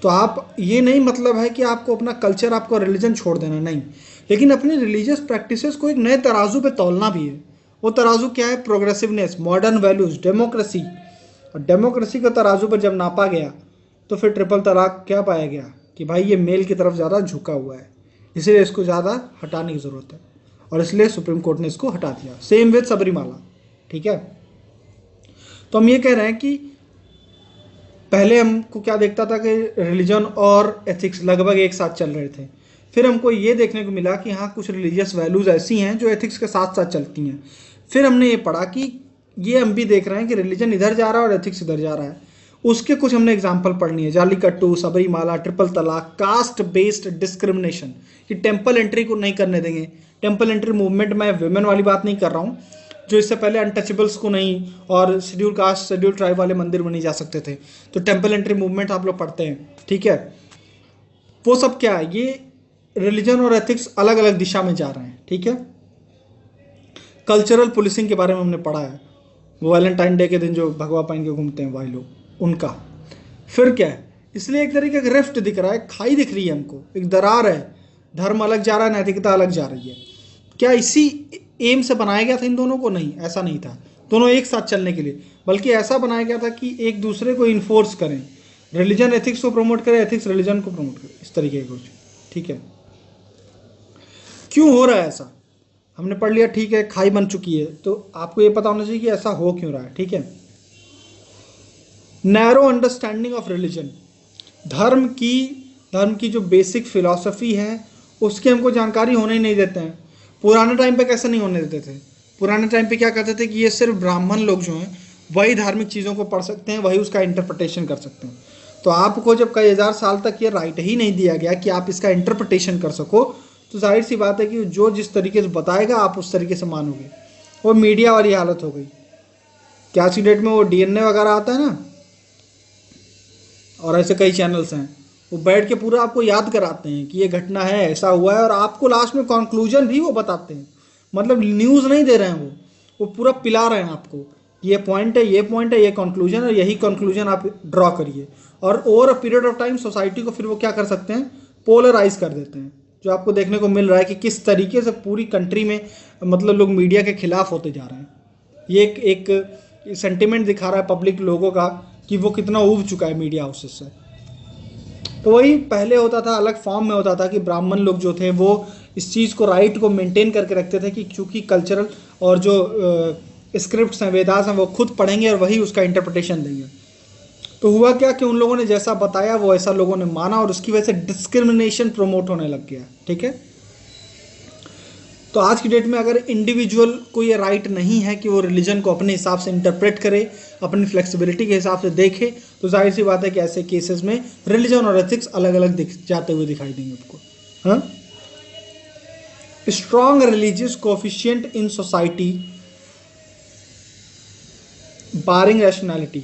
तो आप, ये नहीं मतलब है कि आपको अपना कल्चर, आपको रिलीजन छोड़ देना, नहीं, लेकिन अपनी रिलीजियस प्रैक्टिसेस को एक नए तराजू पे तौलना भी है। वो तराजू क्या है? Progressiveness, modern values, democracy. और डेमोक्रेसी का तराजू पर जब नापा गया तो फिर ट्रिपल तलाक क्या पाया गया कि भाई ये मेल की तरफ ज़्यादा झुका हुआ है, इसलिए इसको ज़्यादा हटाने की ज़रूरत है, और इसलिए सुप्रीम कोर्ट ने इसको हटा दिया। Same with Sabarimala. ठीक है, तो हम ये कह रहे हैं कि पहले हमको क्या देखता था कि रिलीजन और एथिक्स लगभग एक साथ चल रहे थे, फिर हमको ये देखने को मिला कि हाँ, कुछ रिलीजियस वैल्यूज़ ऐसी हैं जो एथिक्स के साथ साथ चलती हैं। फिर हमने ये पढ़ा कि ये हम भी देख रहे हैं कि रिलीजन इधर जा रहा है और एथिक्स इधर जा रहा है। उसके कुछ हमने एग्जाम्पल पढ़नी है, जालीकट्टू, सबरीमाला, ट्रिपल तलाक, कास्ट बेस्ड डिस्क्रिमिनेशन, कि टेम्पल एंट्री को नहीं करने देंगे। टेम्पल एंट्री मूवमेंट में विमेन वाली बात नहीं कर रहा हूँ, जो इससे पहले अनटचेबल्स को नहीं, और शेड्यूल कास्ट, शेड्यूल ट्राइब वाले मंदिर में नहीं जा सकते थे, तो टेम्पल एंट्री मूवमेंट आप लोग पढ़ते हैं। ठीक है, वो सब क्या है? ये रिलीजन और एथिक्स अलग अलग दिशा में जा रहे हैं। ठीक है, कल्चरल पुलिसिंग के बारे में हमने पढ़ा है, वो वैलेंटाइन डे के दिन जो भगवा पहन के घूमते हैं भाई लोग, उनका। फिर क्या है? इसलिए एक तरीके का रिफ्ट दिख रहा है, खाई दिख रही है हमको, एक दरार है, धर्म अलग जा रहा है, नैतिकता अलग जा रही है। क्या इसी एम से बनाया गया था इन दोनों को? नहीं, ऐसा नहीं था, दोनों एक साथ चलने के लिए, बल्कि ऐसा बनाया गया था कि एक दूसरे को इन्फोर्स करें, रिलीजन एथिक्स को प्रमोट करे, एथिक्स रिलीजन को प्रमोट करे, इस तरीके का कुछ। ठीक है, क्यों हो रहा है ऐसा? हमने पढ़ लिया, ठीक है, खाई बन चुकी है, तो आपको ये पता होना चाहिए कि ऐसा हो क्यों रहा है। ठीक है, नैरो अंडरस्टैंडिंग ऑफ रिलीजन, धर्म की जो बेसिक फिलॉसफी है उसकी हमको जानकारी होने ही नहीं देते हैं। पुराने टाइम पे कैसे नहीं होने देते थे? पुराने टाइम पे क्या कहते थे कि ये सिर्फ ब्राह्मण लोग जो हैं वही धार्मिक चीज़ों को पढ़ सकते हैं, वही उसका इंटरप्रिटेशन कर सकते हैं। तो आपको जब कई हज़ार साल तक ये राइट ही नहीं दिया गया कि आप इसका इंटरप्रिटेशन कर सको, तो जाहिर सी बात है कि जो जिस तरीके से बताएगा आप उस तरीके से मानोगे। वो मीडिया वाली हालत हो गई कि आज की डेट में वो DNA वगैरह आता है ना, और ऐसे कई चैनल्स हैं, वो बैठ के पूरा आपको याद कराते हैं कि ये घटना है, ऐसा हुआ है, और आपको लास्ट में कंक्लूजन भी वो बताते हैं। मतलब न्यूज़ नहीं दे रहे हैं, वो पूरा पिला रहे हैं आपको, ये पॉइंट है, ये पॉइंट है, ये कंक्लूजन है, यही कंक्लूजन आप ड्रॉ करिए। और over a period of time society को फिर वो क्या कर सकते हैं? पोलराइज कर देते हैं, जो आपको देखने को मिल रहा है कि किस तरीके से पूरी कंट्री में मतलब लोग मीडिया के खिलाफ होते जा रहे हैं। ये एक सेंटिमेंट दिखा रहा है पब्लिक लोगों का कि वो कितना ऊब चुका है मीडिया हाउसेस से। तो वही पहले होता था, अलग फॉर्म में होता था कि ब्राह्मण लोग जो थे वो इस चीज़ को, राइट को मेंटेन करके रखते थे कि चूँकि कल्चरल और जो स्क्रिप्ट्स हैं, वेदास हैं, वो खुद पढ़ेंगे और वही उसका इंटरप्रिटेशन देंगे। तो हुआ क्या कि उन लोगों ने जैसा बताया वो ऐसा लोगों ने माना, और उसकी वजह से डिस्क्रिमिनेशन प्रमोट होने लग गया। ठीक है, तो आज की डेट में अगर इंडिविजुअल को ये राइट नहीं है कि वो रिलीजन को अपने हिसाब से इंटरप्रेट करे, अपनी फ्लेक्सिबिलिटी के हिसाब से देखे, तो जाहिर सी बात है कि ऐसे केसेस में रिलीजन और एथिक्स अलग अलग जाते हुए दिखाई देंगे आपको। हाँ, strong religious coefficient in society barring rationality,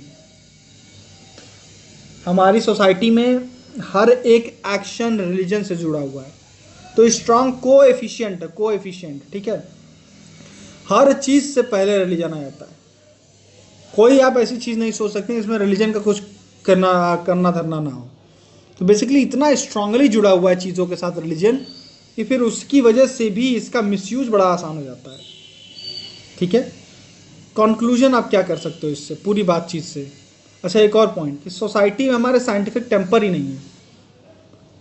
हमारी सोसाइटी में हर एक एक्शन रिलीजन से जुड़ा हुआ है, तो स्ट्रॉन्ग कोएफिशिएंट, ठीक है। हर चीज़ से पहले रिलीजन आ जाता है। कोई आप ऐसी चीज़ नहीं सोच सकते इसमें रिलीजन का कुछ करना धरना ना हो। तो बेसिकली इतना स्ट्रांगली जुड़ा हुआ है चीज़ों के साथ रिलीजन कि फिर उसकी वजह से भी इसका मिसयूज बड़ा आसान हो जाता है। ठीक है, कंक्लूजन आप क्या कर सकते हो इससे पूरी बातचीत से? अच्छा, एक और पॉइंट कि सोसाइटी में हमारे साइंटिफिक टेम्पर ही नहीं है,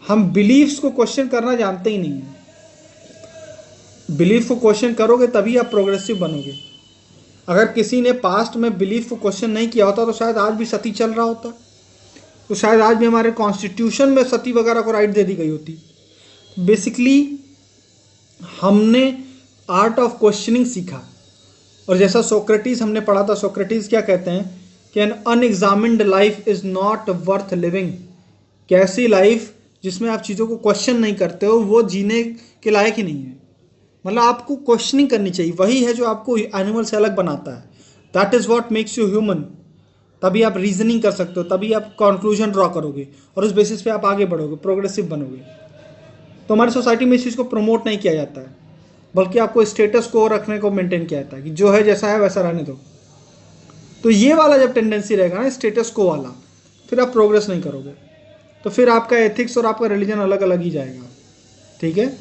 हम बिलीफ्स को क्वेश्चन करना जानते ही नहीं है। बिलीफ को क्वेश्चन करोगे तभी आप प्रोग्रेसिव बनोगे। अगर किसी ने पास्ट में बिलीफ को क्वेश्चन नहीं किया होता तो शायद आज भी सती चल रहा होता, तो शायद आज भी हमारे कॉन्स्टिट्यूशन में सती वगैरह को राइट दे दी गई होती। बेसिकली हमने आर्ट ऑफ क्वेश्चनिंग सीखा, और जैसा सोक्रेटिस हमने पढ़ा था, सोक्रेटिस क्या कहते हैं कि an unexamined life is not worth living. कैसी लाइफ जिसमें आप चीज़ों को क्वेश्चन नहीं करते हो वो जीने के लायक ही नहीं है। मतलब आपको क्वेश्चनिंग करनी चाहिए, वही है जो आपको एनिमल से अलग बनाता है। That is what makes you human. तभी आप रीजनिंग कर सकते हो, तभी आप कंक्लूजन ड्रॉ करोगे और उस बेसिस पे आप आगे बढ़ोगे, प्रोग्रेसिव बनोगे। तो हमारी सोसाइटी में इस चीज़ को प्रमोट नहीं किया जाता है, बल्कि आपको स्टेटस को रखने को मेंटेन किया जाता है कि जो है जैसा है वैसा रहने दो। तो ये वाला जब टेंडेंसी रहेगा ना स्टेटस को वाला, फिर आप प्रोग्रेस नहीं करोगे। तो फिर आपका एथिक्स और आपका रिलीजन अलग अलग ही जाएगा। ठीक है,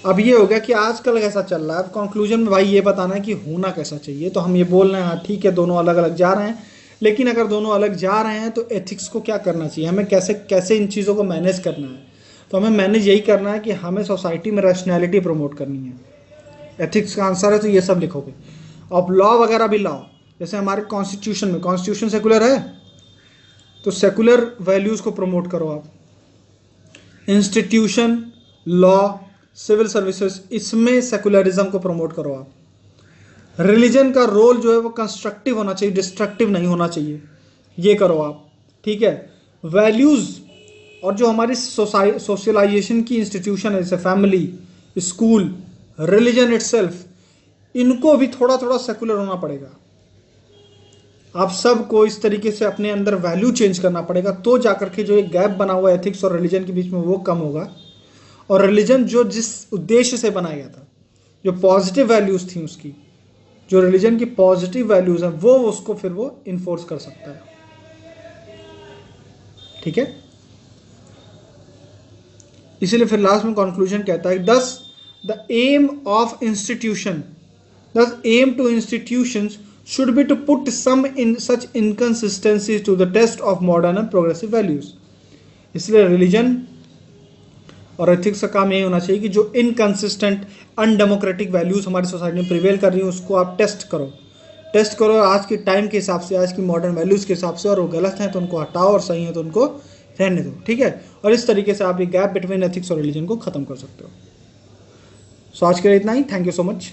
अब ये हो गया कि आजकल कैसा चल रहा है। अब कंक्लूजन में भाई ये बताना है कि होना कैसा चाहिए। तो हम ये बोल रहे हैं हाँ ठीक है दोनों अलग अलग जा रहे हैं, लेकिन अगर दोनों अलग जा रहे हैं तो एथिक्स को क्या करना चाहिए, हमें कैसे कैसे इन चीज़ों को मैनेज करना है। तो हमें मैनेज यही करना है कि हमें सोसाइटी में रैशनैलिटी प्रमोट करनी है। एथिक्स का आंसर है तो ये सब लिखोगे। अब लॉ वगैरह भी लाओ, जैसे हमारे कॉन्स्टिट्यूशन में, कॉन्स्टिट्यूशन सेकुलर है तो सेकुलर वैल्यूज़ को प्रमोट करो आप। इंस्टीट्यूशन, लॉ, सिविल सर्विसेज, इसमें सेकुलरिज्म को प्रमोट करो आप। रिलीजन का रोल जो है वो कंस्ट्रक्टिव होना चाहिए, डिस्ट्रक्टिव नहीं होना चाहिए, ये करो आप। ठीक है, वैल्यूज़ और जो हमारी सोशलाइजेशन की इंस्टीट्यूशन है जैसे फैमिली, स्कूल, रिलीजन इटसेल्फ, इनको भी थोड़ा थोड़ा सेकुलर होना पड़ेगा। आप सबको इस तरीके से अपने अंदर वैल्यू चेंज करना पड़ेगा, तो जाकर के जो एक गैप बना हुआ एथिक्स और रिलीजन के बीच में वो कम होगा। और रिलीजन जो जिस उद्देश्य से बनाया गया था, जो पॉजिटिव वैल्यूज़ थी उसकी, जो रिलीजन की पॉजिटिव वैल्यूज़ हैं वो उसको फिर वो इन्फोर्स कर सकता है। ठीक है, इसीलिए फिर लास्ट में कंक्लूजन कहता है thus the aim of institution, thus aim to institutions should be to put some in such inconsistencies to the test of modern and progressive values। इसलिए रिलीजन और एथिक्स का काम यही होना चाहिए कि जो इनकंसिस्टेंट अनडेमोक्रेटिक वैल्यूज़ हमारी सोसाइटी में प्रिवेल कर रही हैं उसको आप टेस्ट करो आज के टाइम के हिसाब से, आज की मॉडर्न वैल्यूज़ के हिसाब से, और वो गलत हैं तो उनको हटाओ और सही है तो उनको रहने दो। ठीक है, और इस तरीके से आप ये गैप बिटवीन एथिक्स और रिलीजन को ख़त्म कर सकते हो। सो आज के लिए इतना ही। Thank you so much.